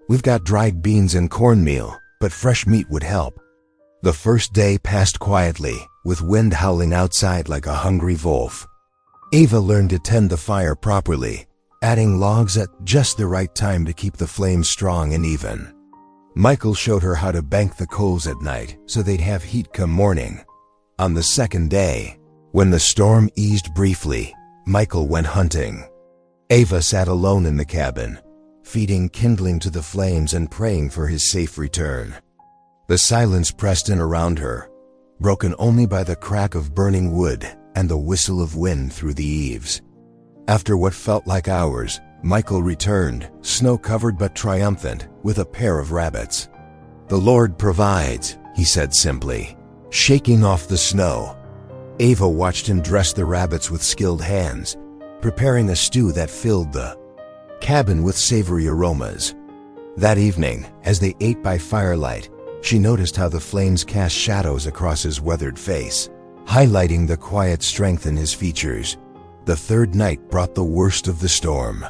We've got dried beans and cornmeal, but fresh meat would help." The first day passed quietly, with wind howling outside like a hungry wolf. Ava learned to tend the fire properly, adding logs at just the right time to keep the flames strong and even. Michael showed her how to bank the coals at night so they'd have heat come morning. On the second day, when the storm eased briefly, Michael went hunting. Ava sat alone in the cabin, feeding kindling to the flames and praying for his safe return. The silence pressed in around her, broken only by the crack of burning wood and the whistle of wind through the eaves. After what felt like hours, Michael returned, snow-covered but triumphant, with a pair of rabbits. "The Lord provides," he said simply, shaking off the snow. Ava watched him dress the rabbits with skilled hands, preparing a stew that filled the cabin with savory aromas. That evening, as they ate by firelight, she noticed how the flames cast shadows across his weathered face, highlighting the quiet strength in his features. The third night brought the worst of the storm.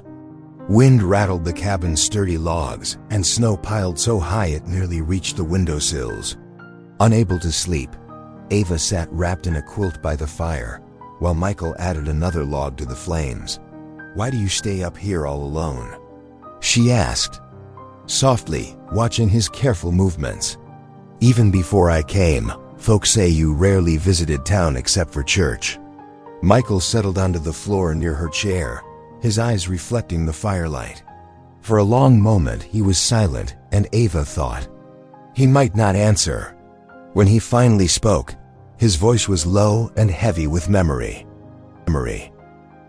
Wind rattled the cabin's sturdy logs, and snow piled so high it nearly reached the windowsills. Unable to sleep, Ava sat wrapped in a quilt by the fire, while Michael added another log to the flames. "Why do you stay up here all alone?" she asked, softly, watching his careful movements. "Even before I came, folks say you rarely visited town except for church." Michael settled onto the floor near her chair, his eyes reflecting the firelight. For a long moment he was silent, and Ava thought he might not answer. When he finally spoke, his voice was low and heavy with memory.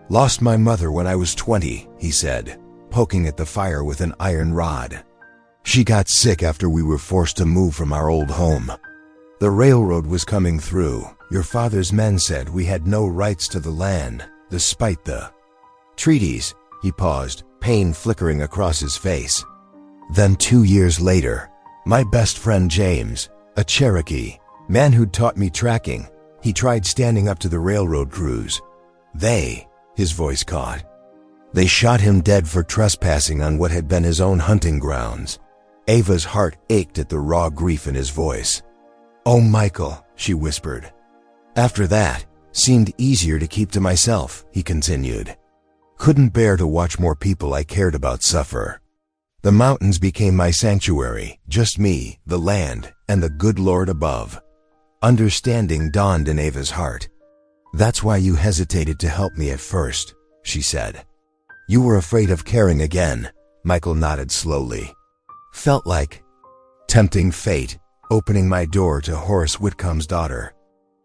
"Lost my mother when I was 20, he said, poking at the fire with an iron rod. "She got sick after we were forced to move from our old home. The railroad was coming through. Your father's men said we had no rights to the land, despite the treaties." He paused, pain flickering across his face. "Then 2 years later, my best friend James, a Cherokee, man who'd taught me tracking, he tried standing up to the railroad crews. His voice caught. They shot him dead for trespassing on what had been his own hunting grounds." Ava's heart ached at the raw grief in his voice. "Oh, Michael," she whispered. "After that, seemed easier to keep to myself," he continued. "Couldn't bear to watch more people I cared about suffer. The mountains became my sanctuary, just me, the land, and the good Lord above." Understanding dawned in Ava's heart. "That's why you hesitated to help me at first," she said. "You were afraid of caring again." Michael nodded slowly. "Felt like tempting fate, opening my door to Horace Whitcomb's daughter.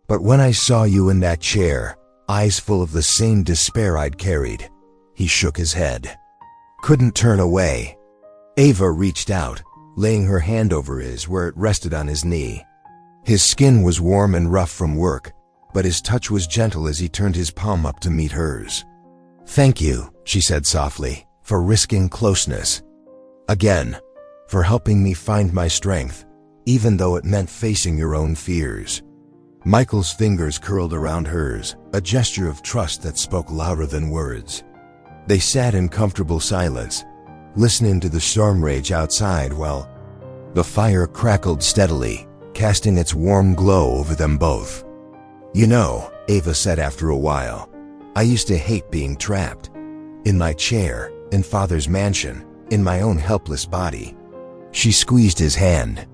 But when I saw you in that chair, eyes full of the same despair I'd carried," he shook his head. "Couldn't turn away." Ava reached out, laying her hand over his where it rested on his knee. His skin was warm and rough from work, but his touch was gentle as he turned his palm up to meet hers. "Thank you," she said softly, "for risking closeness. Again, for helping me find my strength, even though it meant facing your own fears." Michael's fingers curled around hers, a gesture of trust that spoke louder than words. They sat in comfortable silence, listening to the storm rage outside while the fire crackled steadily, casting its warm glow over them both. "You know," Ava said after a while, "I used to hate being trapped. In my chair, in Father's mansion, in my own helpless body." She squeezed his hand.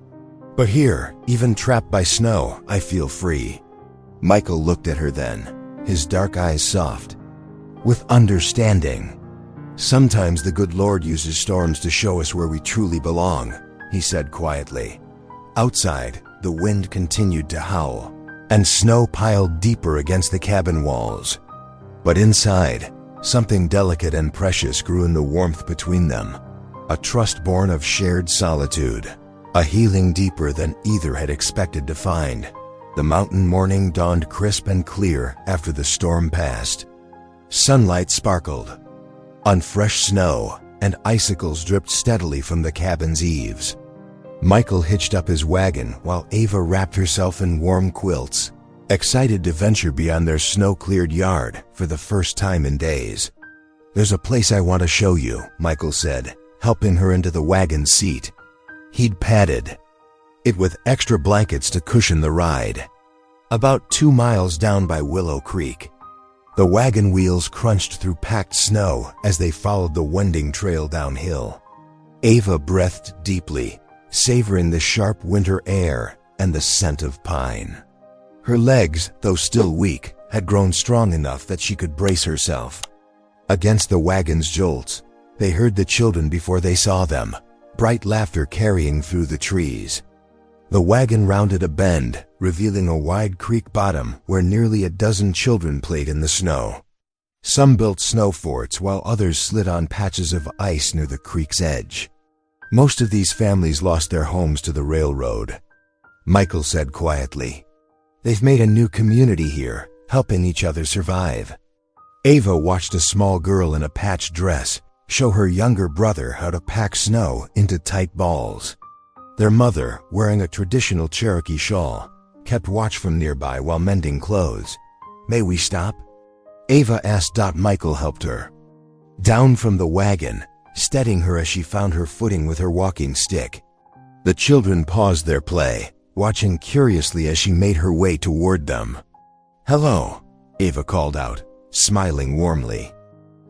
"But here, even trapped by snow, I feel free." Michael looked at her then, his dark eyes soft with understanding. "Sometimes the good Lord uses storms to show us where we truly belong," he said quietly. Outside, the wind continued to howl, and snow piled deeper against the cabin walls. But inside, Something delicate and precious grew in the warmth between them. A trust born of shared solitude. A healing deeper than either had expected to find. The mountain morning dawned crisp and clear after the storm passed. Sunlight sparkled on fresh snow, and icicles dripped steadily from the cabin's eaves. Michael hitched up his wagon while Ava wrapped herself in warm quilts, excited to venture beyond their snow-cleared yard for the first time in days. "There's a place I want to show you," Michael said, helping her into the wagon seat. He'd padded it with extra blankets to cushion the ride. About 2 miles down by Willow Creek, the wagon wheels crunched through packed snow as they followed the winding trail downhill. Ava breathed deeply, savoring the sharp winter air and the scent of pine. Her legs, though still weak, had grown strong enough that she could brace herself. Against the wagon's jolts, they heard the children before they saw them, bright laughter carrying through the trees. The wagon rounded a bend, revealing a wide creek bottom where nearly a dozen children played in the snow. Some built snow forts while others slid on patches of ice near the creek's edge. Most of these families lost their homes to the railroad. Michael said quietly, "They've made a new community here, helping each other survive." Ava watched a small girl in a patched dress show her younger brother how to pack snow into tight balls. Their mother, wearing a traditional Cherokee shawl, kept watch from nearby while mending clothes. "May we stop?" Ava asked. Michael helped her down from the wagon, steadying her as she found her footing with her walking stick. The children paused their play, watching curiously as she made her way toward them. "Hello," Ava called out, smiling warmly.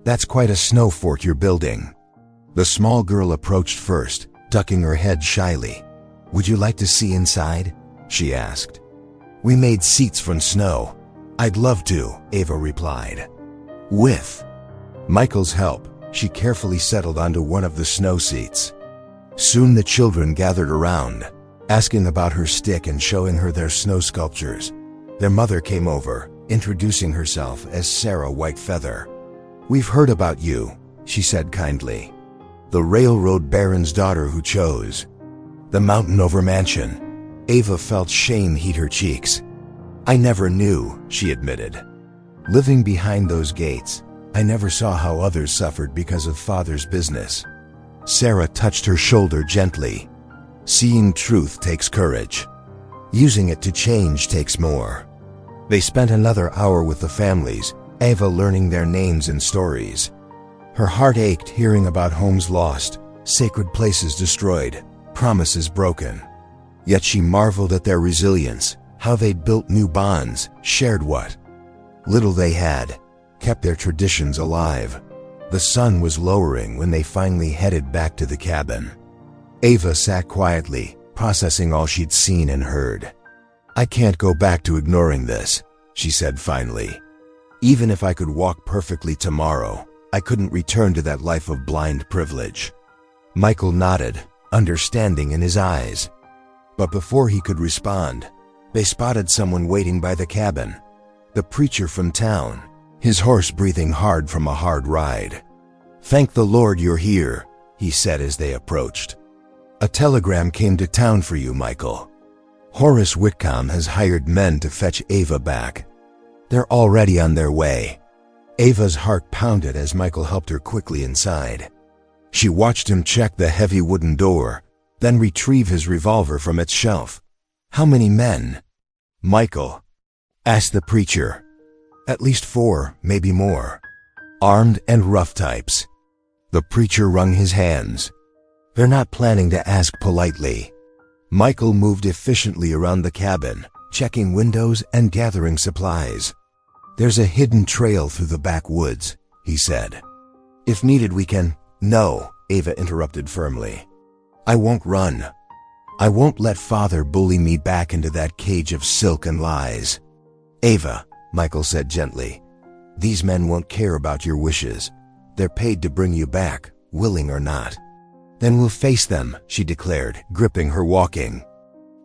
"That's quite a snow fort you're building." The small girl approached first, ducking her head shyly. "Would you like to see inside?" she asked. "We made seats from snow." "I'd love to," Ava replied. With Michael's help, she carefully settled onto one of the snow seats. Soon the children gathered around, asking about her stick and showing her their snow sculptures. Their mother came over, introducing herself as Sarah Whitefeather. "We've heard about you," she said kindly. "The railroad baron's daughter who chose the mountain-over mansion." Ava felt shame heat her cheeks. "I never knew," she admitted. "Living behind those gates, I never saw how others suffered because of father's business." Sarah touched her shoulder gently. "Seeing truth takes courage. Using it to change takes more." They spent another hour with the families, Ava learning their names and stories. Her heart ached hearing about homes lost, sacred places destroyed, promises broken. Yet she marveled at their resilience, how they'd built new bonds, shared what little they had, kept their traditions alive. The sun was lowering when they finally headed back to the cabin. Ava sat quietly, processing all she'd seen and heard. "I can't go back to ignoring this," she said finally. "Even if I could walk perfectly tomorrow, I couldn't return to that life of blind privilege." Michael nodded, understanding in his eyes. But before he could respond, they spotted someone waiting by the cabin. The preacher from town, his horse breathing hard from a hard ride. "Thank the Lord you're here," he said as they approached. "A telegram came to town for you, Michael. Horace Whitcomb has hired men to fetch Ava back. They're already on their way." Ava's heart pounded as Michael helped her quickly inside. She watched him check the heavy wooden door, then retrieve his revolver from its shelf. "How many men?" "Michael," asked the preacher. "At least 4, maybe more. Armed and rough types." The preacher wrung his hands. "They're not planning to ask politely." Michael moved efficiently around the cabin, checking windows and gathering supplies. "There's a hidden trail through the backwoods," he said. "If needed we can—" "No," Ava interrupted firmly. "I won't run. I won't let father bully me back into that cage of silk and lies." "Ava," Michael said gently, "these men won't care about your wishes. They're paid to bring you back, willing or not." "Then we'll face them," she declared, gripping her walking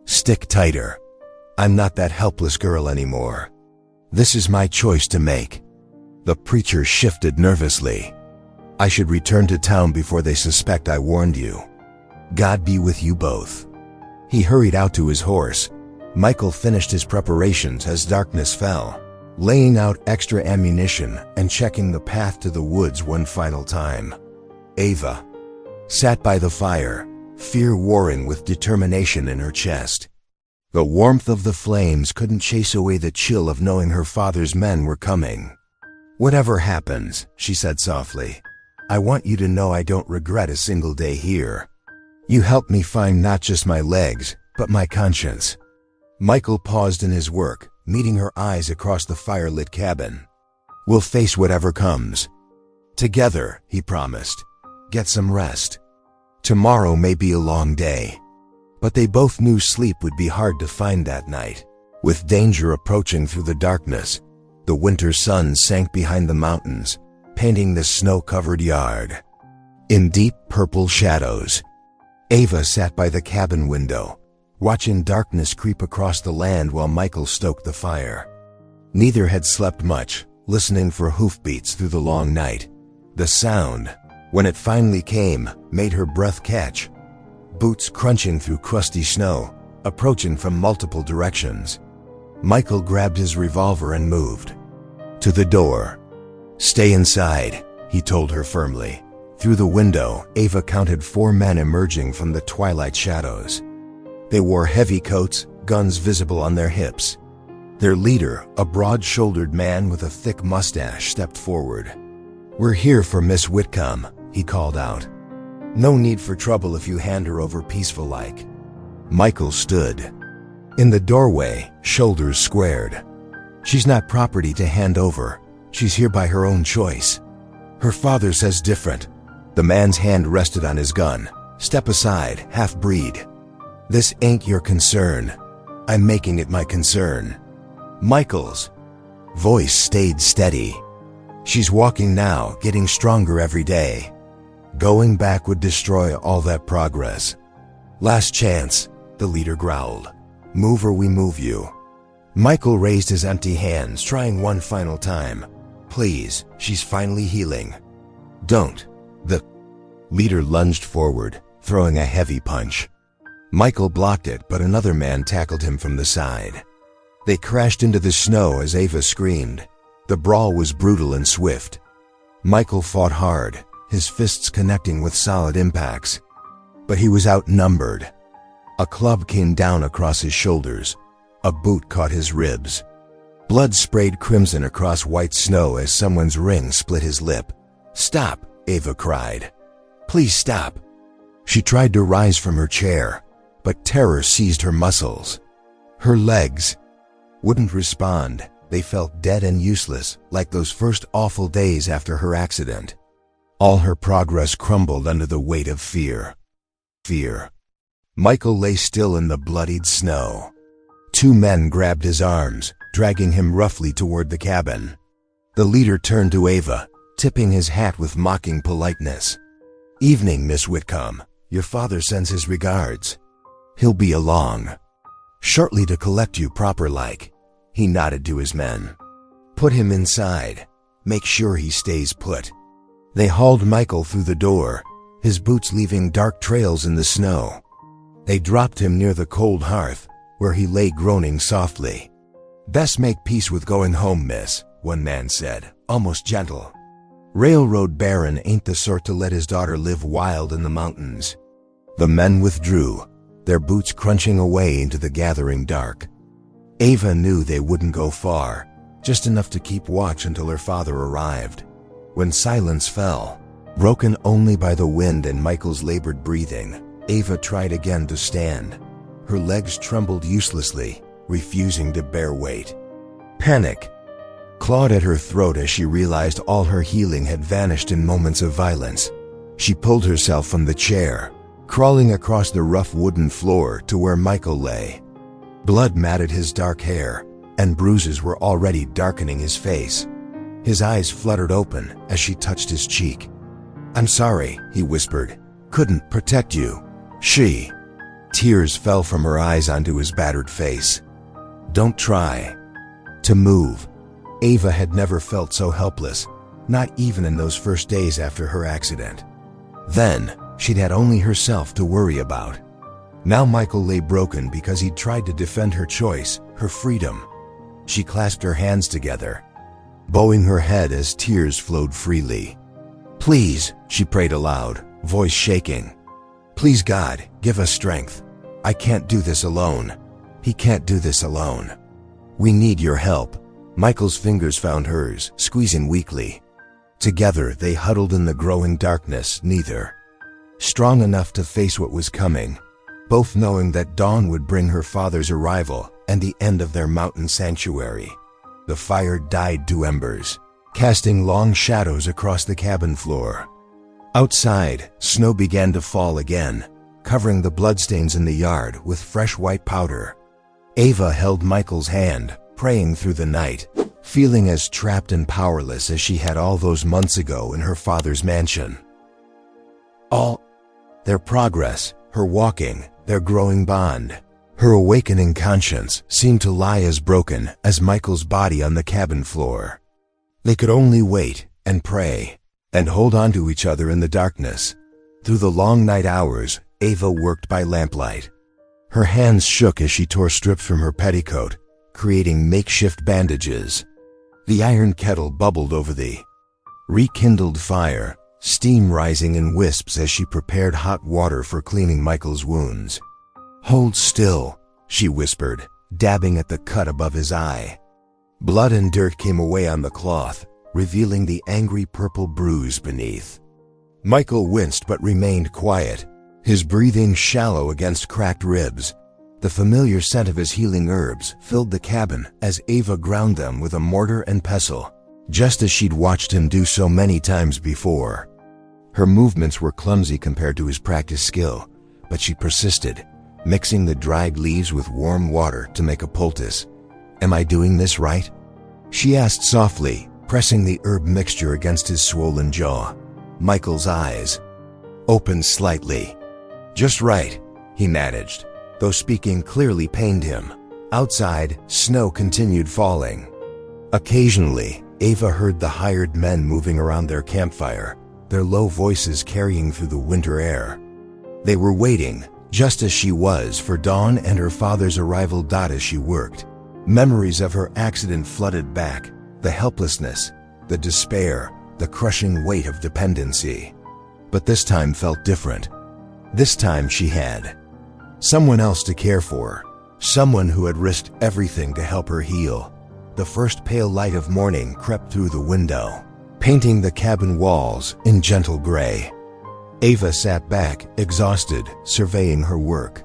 stick tighter. "I'm not that helpless girl anymore. This is my choice to make." The preacher shifted nervously. I should return to town before they suspect I warned you. God be with you both. He hurried out to his horse. Michael finished his preparations as darkness fell, laying out extra ammunition and checking the path to the woods one final time. Ava sat by the fire, fear warring with determination in her chest. The warmth of the flames couldn't chase away the chill of knowing her father's men were coming. Whatever happens, she said softly, I want you to know I don't regret a single day here. You helped me find not just my legs, but my conscience. Michael paused in his work, meeting her eyes across the firelit cabin. We'll face whatever comes. Together, he promised. Get some rest. Tomorrow may be a long day. But they both knew sleep would be hard to find that night. With danger approaching through the darkness, the winter sun sank behind the mountains, painting the snow-covered yard. In deep purple shadows, Ava sat by the cabin window, watching darkness creep across the land while Michael stoked the fire. Neither had slept much, listening for hoofbeats through the long night. The sound, when it finally came, made her breath catch. Boots crunching through crusty snow, approaching from multiple directions. Michael grabbed his revolver and moved to the door. Stay inside, he told her firmly. Through the window, Ava counted 4 men emerging from the twilight shadows. They wore heavy coats, guns visible on their hips. Their leader, a broad-shouldered man with a thick mustache, stepped forward. We're here for Miss Whitcomb, he called out. No need for trouble if you hand her over peaceful-like. Michael stood in the doorway, shoulders squared. She's not property to hand over. She's here by her own choice. Her father says different. The man's hand rested on his gun. Step aside, half-breed. This ain't your concern. I'm making it my concern. Michael's voice stayed steady. She's walking now, getting stronger every day. Going back would destroy all that progress. Last chance, the leader growled. Move or we move you. Michael raised his empty hands, trying one final time. Please, she's finally healing. Don't. The leader lunged forward, throwing a heavy punch. Michael blocked it, but another man tackled him from the side. They crashed into the snow as Ava screamed. The brawl was brutal and swift. Michael fought hard, his fists connecting with solid impacts. But he was outnumbered. A club came down across his shoulders. A boot caught his ribs. Blood sprayed crimson across white snow as someone's ring split his lip. Stop, Ava cried. Please stop. She tried to rise from her chair, but terror seized her muscles. Her legs wouldn't respond. They felt dead and useless, like those first awful days after her accident. All her progress crumbled under the weight of fear. Fear. Michael lay still in the bloodied snow. 2 men grabbed his arms, dragging him roughly toward the cabin. The leader turned to Ava, tipping his hat with mocking politeness. Evening, Miss Whitcomb. Your father sends his regards. He'll be along shortly to collect you proper-like. He nodded to his men. Put him inside. Make sure he stays put. They hauled Michael through the door, his boots leaving dark trails in the snow. They dropped him near the cold hearth, where he lay groaning softly. Best make peace with going home, miss, one man said, almost gentle. Railroad baron ain't the sort to let his daughter live wild in the mountains. The men withdrew, their boots crunching away into the gathering dark. Ava knew they wouldn't go far, just enough to keep watch until her father arrived. When silence fell, broken only by the wind and Michael's labored breathing, Ava tried again to stand. Her legs trembled uselessly, refusing to bear weight. Panic clawed at her throat as she realized all her healing had vanished in moments of violence. She pulled herself from the chair, crawling across the rough wooden floor to where Michael lay. Blood matted his dark hair, and bruises were already darkening his face. His eyes fluttered open as she touched his cheek. I'm sorry, he whispered. Couldn't protect you. Tears fell from her eyes onto his battered face. Don't try to move. Ava had never felt so helpless, not even in those first days after her accident. Then, she'd had only herself to worry about. Now Michael lay broken because he'd tried to defend her choice, her freedom. She clasped her hands together, bowing her head as tears flowed freely. "Please," she prayed aloud, voice shaking. "Please God, give us strength. I can't do this alone. He can't do this alone. We need your help." Michael's fingers found hers, squeezing weakly. Together they huddled in the growing darkness, neither strong enough to face what was coming, both knowing that dawn would bring her father's arrival and the end of their mountain sanctuary. The fire died to embers, casting long shadows across the cabin floor. Outside, snow began to fall again, covering the bloodstains in the yard with fresh white powder. Ava held Michael's hand, praying through the night, feeling as trapped and powerless as she had all those months ago in her father's mansion. All their progress, her walking, their growing bond, her awakening conscience seemed to lie as broken as Michael's body on the cabin floor. They could only wait and pray and hold on to each other in the darkness. Through the long night hours, Ava worked by lamplight. Her hands shook as she tore strips from her petticoat, creating makeshift bandages. The iron kettle bubbled over the rekindled fire, steam rising in wisps as she prepared hot water for cleaning Michael's wounds. "Hold still," she whispered, dabbing at the cut above his eye. Blood and dirt came away on the cloth, revealing the angry purple bruise beneath. Michael winced but remained quiet, his breathing shallow against cracked ribs. The familiar scent of his healing herbs filled the cabin as Ava ground them with a mortar and pestle, just as she'd watched him do so many times before. Her movements were clumsy compared to his practiced skill, but she persisted, mixing the dried leaves with warm water to make a poultice. "Am I doing this right?" she asked softly, pressing the herb mixture against his swollen jaw. Michael's eyes opened slightly. "Just right," he managed, though speaking clearly pained him. Outside, snow continued falling. Occasionally, Ava heard the hired men moving around their campfire, their low voices carrying through the winter air. They were waiting, just as she was, for Dawn and her father's arrival. As she worked, memories of her accident flooded back, the helplessness, the despair, the crushing weight of dependency. But this time felt different. This time she had someone else to care for, someone who had risked everything to help her heal. The first pale light of morning crept through the window, painting the cabin walls in gentle gray. Ava sat back, exhausted, surveying her work.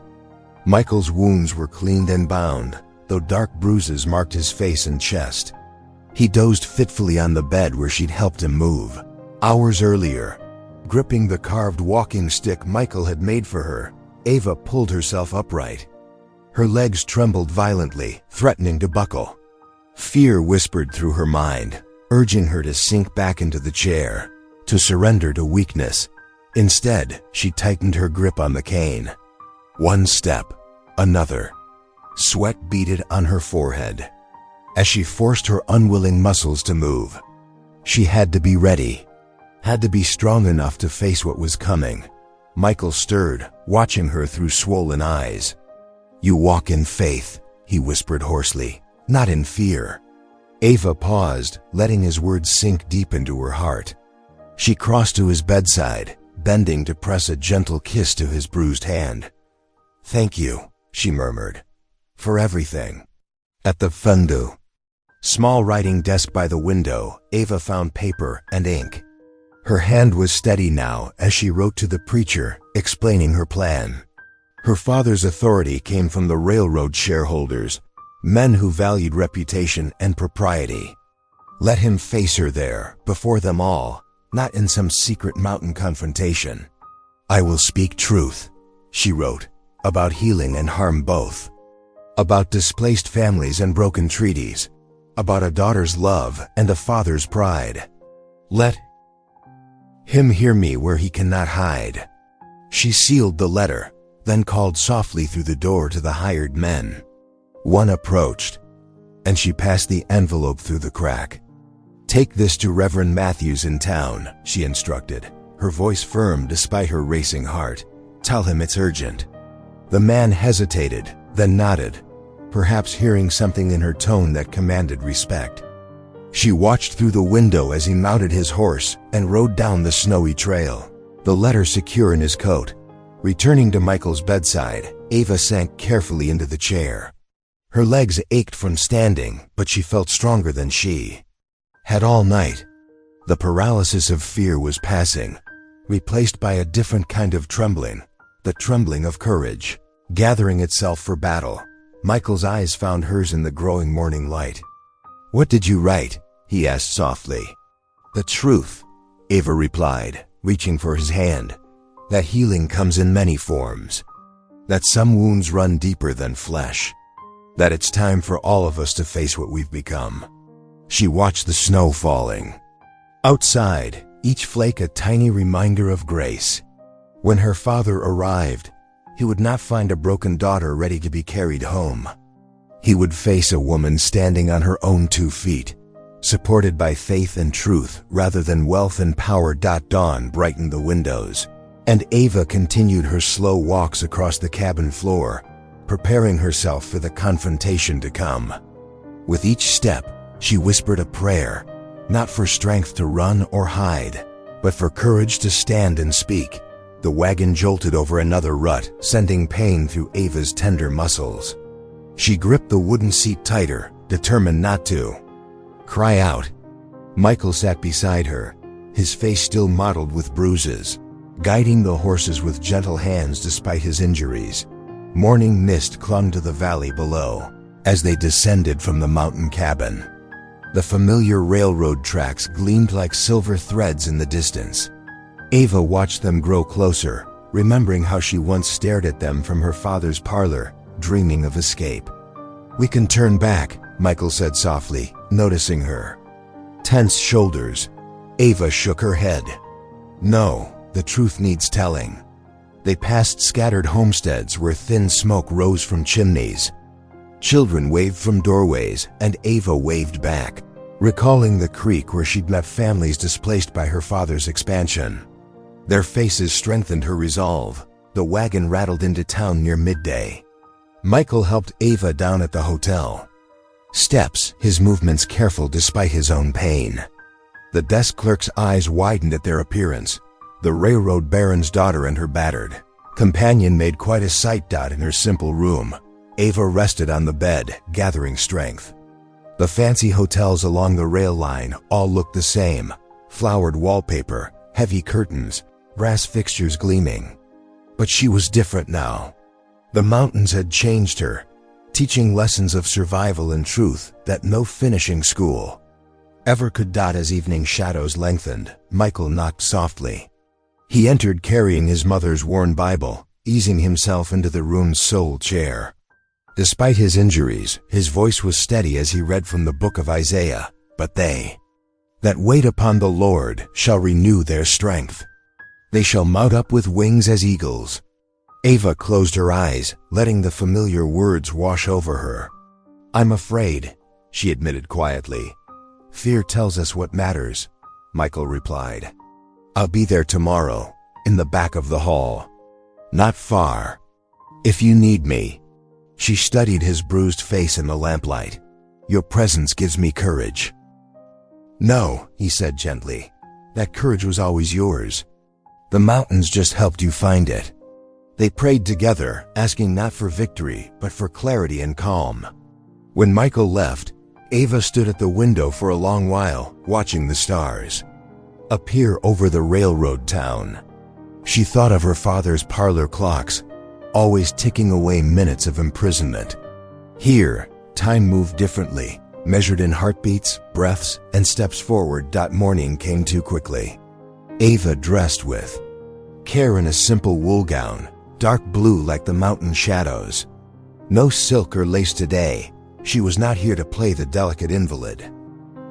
Michael's wounds were cleaned and bound, though dark bruises marked his face and chest. He dozed fitfully on the bed where she'd helped him move hours earlier. Gripping the carved walking stick Michael had made for her, Ava pulled herself upright. Her legs trembled violently, threatening to buckle. Fear whispered through her mind, urging her to sink back into the chair, to surrender to weakness. Instead, she tightened her grip on the cane. One step, another. Sweat beaded on her forehead as she forced her unwilling muscles to move. She had to be ready, had to be strong enough to face what was coming. Michael stirred, watching her through swollen eyes. "You walk in faith," he whispered hoarsely, "not in fear." Ava paused, letting his words sink deep into her heart. She crossed to his bedside, bending to press a gentle kiss to his bruised hand. "Thank you," she murmured, "for everything." At the fundu, small writing desk by the window, Ava found paper and ink. Her hand was steady now as she wrote to the preacher, explaining her plan. Her father's authority came from the railroad shareholders, men who valued reputation and propriety. Let him face her there, before them all, not in some secret mountain confrontation. "I will speak truth," she wrote, "about healing and harm both. About displaced families and broken treaties. About a daughter's love and a father's pride. Let him hear me where he cannot hide." She sealed the letter, then called softly through the door to the hired men. One approached. and she passed the envelope through the crack. "Take this to Reverend Matthews in town," she instructed, her voice firm despite her racing heart. "Tell him it's urgent." The man hesitated, then nodded, perhaps hearing something in her tone that commanded respect. She watched through the window as he mounted his horse and rode down the snowy trail, the letter secure in his coat. Returning to Michael's bedside, Ava sank carefully into the chair. Her legs ached from standing, but she felt stronger than she had all night. The paralysis of fear was passing, replaced by a different kind of trembling, the trembling of courage, gathering itself for battle. Michael's eyes found hers in the growing morning light. "What did you write?" he asked softly. "The truth," Ava replied, reaching for his hand. "That healing comes in many forms. That some wounds run deeper than flesh. That it's time for all of us to face what we've become." She watched the snow falling. Outside, each flake a tiny reminder of grace. When her father arrived, he would not find a broken daughter ready to be carried home. He would face a woman standing on her own 2 feet, supported by faith and truth rather than wealth and power. Dawn brightened the windows, and Ava continued her slow walks across the cabin floor, preparing herself for the confrontation to come. With each step, she whispered a prayer, not for strength to run or hide, but for courage to stand and speak. The wagon jolted over another rut, sending pain through Ava's tender muscles. She gripped the wooden seat tighter, determined not to cry out. Michael sat beside her, his face still mottled with bruises, guiding the horses with gentle hands despite his injuries. Morning mist clung to the valley below as they descended from the mountain cabin. The familiar railroad tracks gleamed like silver threads in the distance. Ava watched them grow closer, remembering how she once stared at them from her father's parlor, dreaming of escape. "We can turn back," Michael said softly, noticing her tense shoulders. Ava shook her head. "No, the truth needs telling." They passed scattered homesteads where thin smoke rose from chimneys. Children waved from doorways, and Ava waved back, recalling the creek where she'd met families displaced by her father's expansion. Their faces strengthened her resolve. The wagon rattled into town near midday. Michael helped Ava down at the hotel. Steps, his movements careful despite his own pain. The desk clerk's eyes widened at their appearance. The railroad baron's daughter and her battered companion made quite a sight. In her simple room, Ava rested on the bed, gathering strength. The fancy hotels along the rail line all looked the same: flowered wallpaper, heavy curtains, brass fixtures gleaming. But she was different now. The mountains had changed her, teaching lessons of survival and truth that no finishing school ever could. As evening shadows lengthened, Michael knocked softly. He entered carrying his mother's worn Bible, easing himself into the room's sole chair. Despite his injuries, his voice was steady as he read from the book of Isaiah. "But they that wait upon the Lord shall renew their strength. They shall mount up with wings as eagles." Ava closed her eyes, letting the familiar words wash over her. "I'm afraid," she admitted quietly. "Fear tells us what matters," Michael replied. "I'll be there tomorrow, in the back of the hall. Not far. If you need me." She studied his bruised face in the lamplight. "Your presence gives me courage." "No," he said gently. "That courage was always yours. The mountains just helped you find it." They prayed together, asking not for victory, but for clarity and calm. When Michael left, Ava stood at the window for a long while, watching the stars appear over the railroad town. She thought of her father's parlor clocks, always ticking away minutes of imprisonment. Here, time moved differently, measured in heartbeats, breaths, and steps forward. Morning came too quickly. Ava dressed with care in a simple wool gown, dark blue like the mountain shadows. No silk or lace today. She was not here to play the delicate invalid.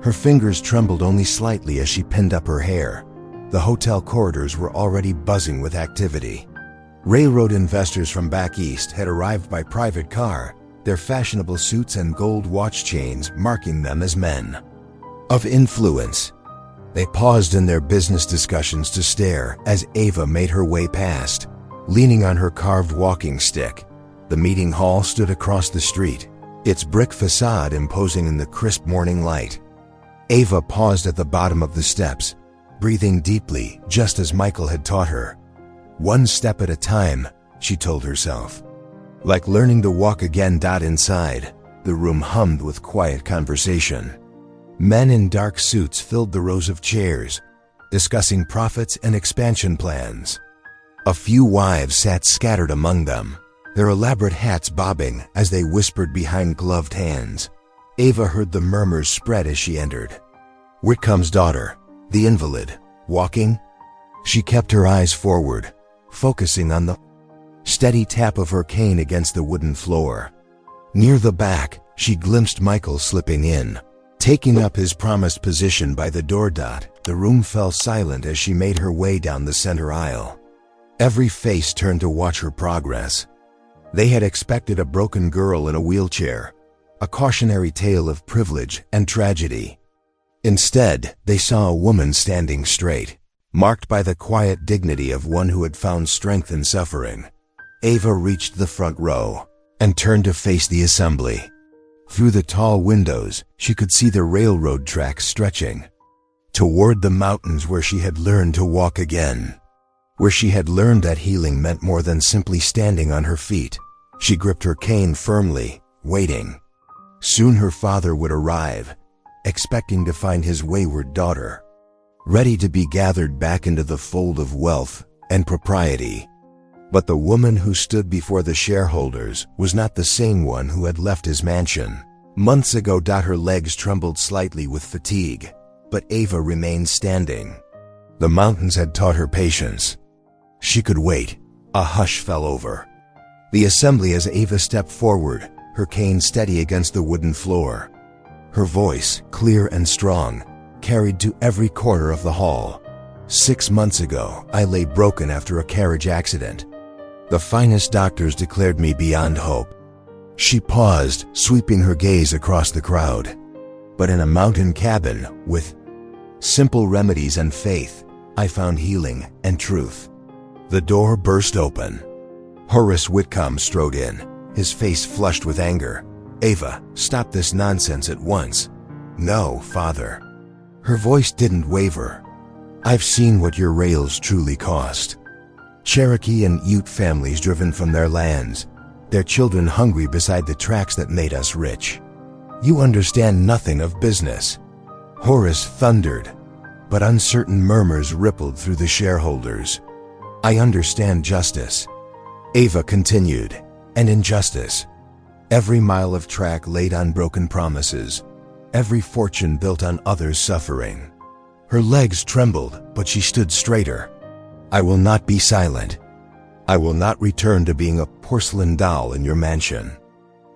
Her fingers trembled only slightly as she pinned up her hair. The hotel corridors were already buzzing with activity. Railroad investors from back east had arrived by private car, their fashionable suits and gold watch chains marking them as men of influence. They paused in their business discussions to stare as Ava made her way past, leaning on her carved walking stick. The meeting hall stood across the street, its brick facade imposing in the crisp morning light. Ava paused at the bottom of the steps, breathing deeply just as Michael had taught her. One step at a time, she told herself. Like learning to walk again. Inside, the room hummed with quiet conversation. Men in dark suits filled the rows of chairs, discussing profits and expansion plans. A few wives sat scattered among them, their elaborate hats bobbing as they whispered behind gloved hands. Ava heard the murmurs spread as she entered. Whitcomb's daughter, the invalid, walking? She kept her eyes forward, focusing on the steady tap of her cane against the wooden floor. Near the back, she glimpsed Michael slipping in, taking up his promised position by the door. The room fell silent as she made her way down the center aisle. Every face turned to watch her progress. They had expected a broken girl in a wheelchair, a cautionary tale of privilege and tragedy. Instead, they saw a woman standing straight, marked by the quiet dignity of one who had found strength in suffering. Ava reached the front row and turned to face the assembly. Through the tall windows, she could see the railroad tracks stretching toward the mountains where she had learned to walk again, where she had learned that healing meant more than simply standing on her feet. She gripped her cane firmly, waiting. Soon her father would arrive, expecting to find his wayward daughter ready to be gathered back into the fold of wealth and propriety. But the woman who stood before the shareholders was not the same one who had left his mansion months ago. Her legs trembled slightly with fatigue, but Ava remained standing. The mountains had taught her patience. She could wait. A hush fell over the assembly as Ava stepped forward, her cane steady against the wooden floor. Her voice, clear and strong, carried to every corner of the hall. 6 months ago, I lay broken after a carriage accident. The finest doctors declared me beyond hope. She paused, sweeping her gaze across the crowd. But in a mountain cabin, with simple remedies and faith, I found healing and truth. The door burst open. Horace Whitcomb strode in, his face flushed with anger. Ava, stop this nonsense at once. No, Father. Her voice didn't waver. I've seen what your rails truly cost. Cherokee and Ute families driven from their lands, their children hungry beside the tracks that made us rich. You understand nothing of business. Horace thundered, but uncertain murmurs rippled through the shareholders. I understand justice. Ava continued, and injustice. Every mile of track laid on broken promises, every fortune built on others' suffering. Her legs trembled, but she stood straighter. I will not be silent. I will not return to being a porcelain doll in your mansion.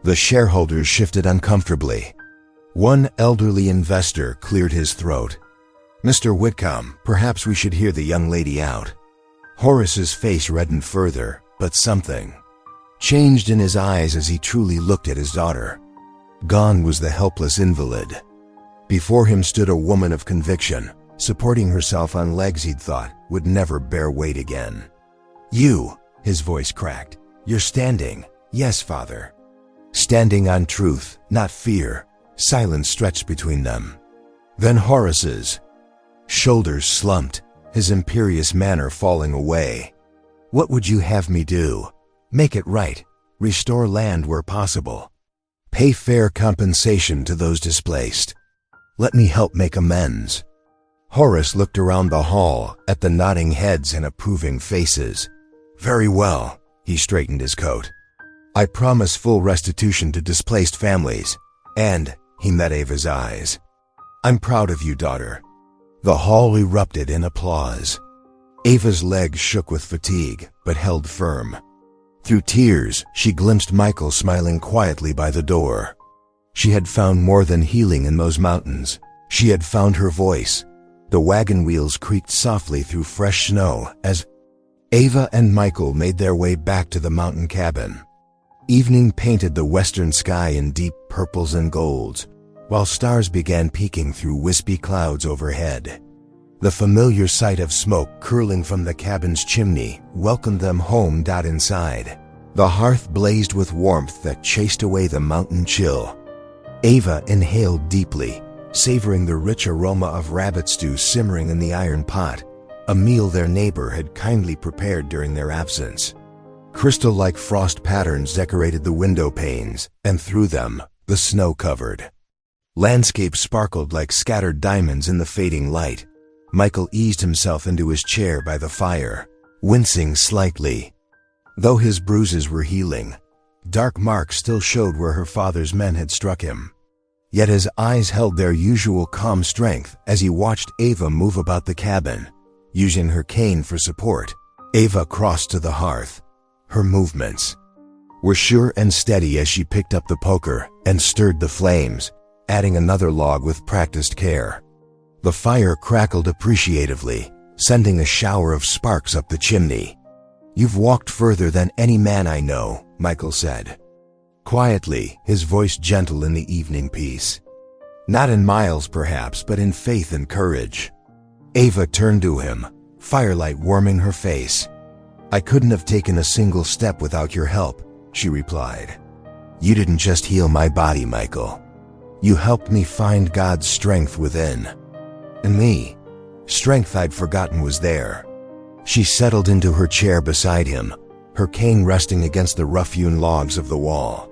The shareholders shifted uncomfortably. One elderly investor cleared his throat. Mr. Whitcomb, perhaps we should hear the young lady out. Horace's face reddened further, but something changed in his eyes as he truly looked at his daughter. Gone was the helpless invalid. Before him stood a woman of conviction, supporting herself on legs he'd thought would never bear weight again. You, his voice cracked. You're standing. Yes, Father. Standing on truth, not fear. Silence stretched between them. Then Horace's shoulders slumped, his imperious manner falling away. What would you have me do? Make it right. Restore land where possible. Pay fair compensation to those displaced. Let me help make amends. Horace looked around the hall at the nodding heads and approving faces. Very well, he straightened his coat. I promise full restitution to displaced families. And, he met Ava's eyes. I'm proud of you, daughter. The hall erupted in applause. Ava's legs shook with fatigue, but held firm. Through tears, she glimpsed Michael smiling quietly by the door. She had found more than healing in those mountains. She had found her voice. The wagon wheels creaked softly through fresh snow as Ava and Michael made their way back to the mountain cabin. Evening painted the western sky in deep purples and golds, while stars began peeking through wispy clouds overhead. The familiar sight of smoke curling from the cabin's chimney welcomed them home. Inside, the hearth blazed with warmth that chased away the mountain chill. Ava inhaled deeply, savoring the rich aroma of rabbit stew simmering in the iron pot, a meal their neighbor had kindly prepared during their absence. Crystal-like frost patterns decorated the window panes, and through them, the snow covered. Landscape sparkled like scattered diamonds in the fading light. Michael eased himself into his chair by the fire, wincing slightly. Though his bruises were healing, dark marks still showed where her father's men had struck him. Yet his eyes held their usual calm strength as he watched Ava move about the cabin, using her cane for support. Ava crossed to the hearth. Her movements were sure and steady as she picked up the poker and stirred the flames, adding another log with practiced care. The fire crackled appreciatively, sending a shower of sparks up the chimney. "You've walked further than any man I know," Michael said. Quietly, his voice gentle in the evening peace. "Not in miles perhaps, but in faith and courage." Ava turned to him, firelight warming her face. "I couldn't have taken a single step without your help," she replied. "You didn't just heal my body, Michael. You helped me find God's strength within. And me, strength I'd forgotten was there." She settled into her chair beside him, her cane resting against the rough-hewn logs of the wall.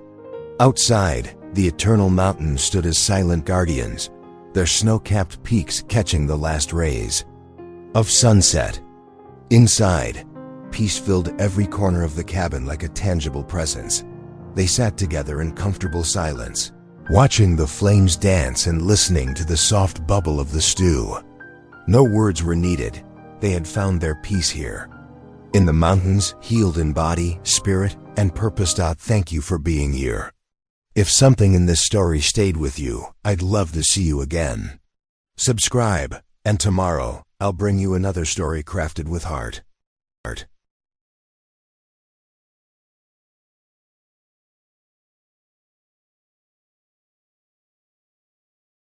Outside, the eternal mountains stood as silent guardians, their snow-capped peaks catching the last rays of sunset. Inside, peace filled every corner of the cabin like a tangible presence. They sat together in comfortable silence, watching the flames dance and listening to the soft bubble of the stew. No words were needed. They had found their peace here. In the mountains, healed in body, spirit, and purpose. Thank you for being here. If something in this story stayed with you, I'd love to see you again. Subscribe, and tomorrow, I'll bring you another story crafted with heart.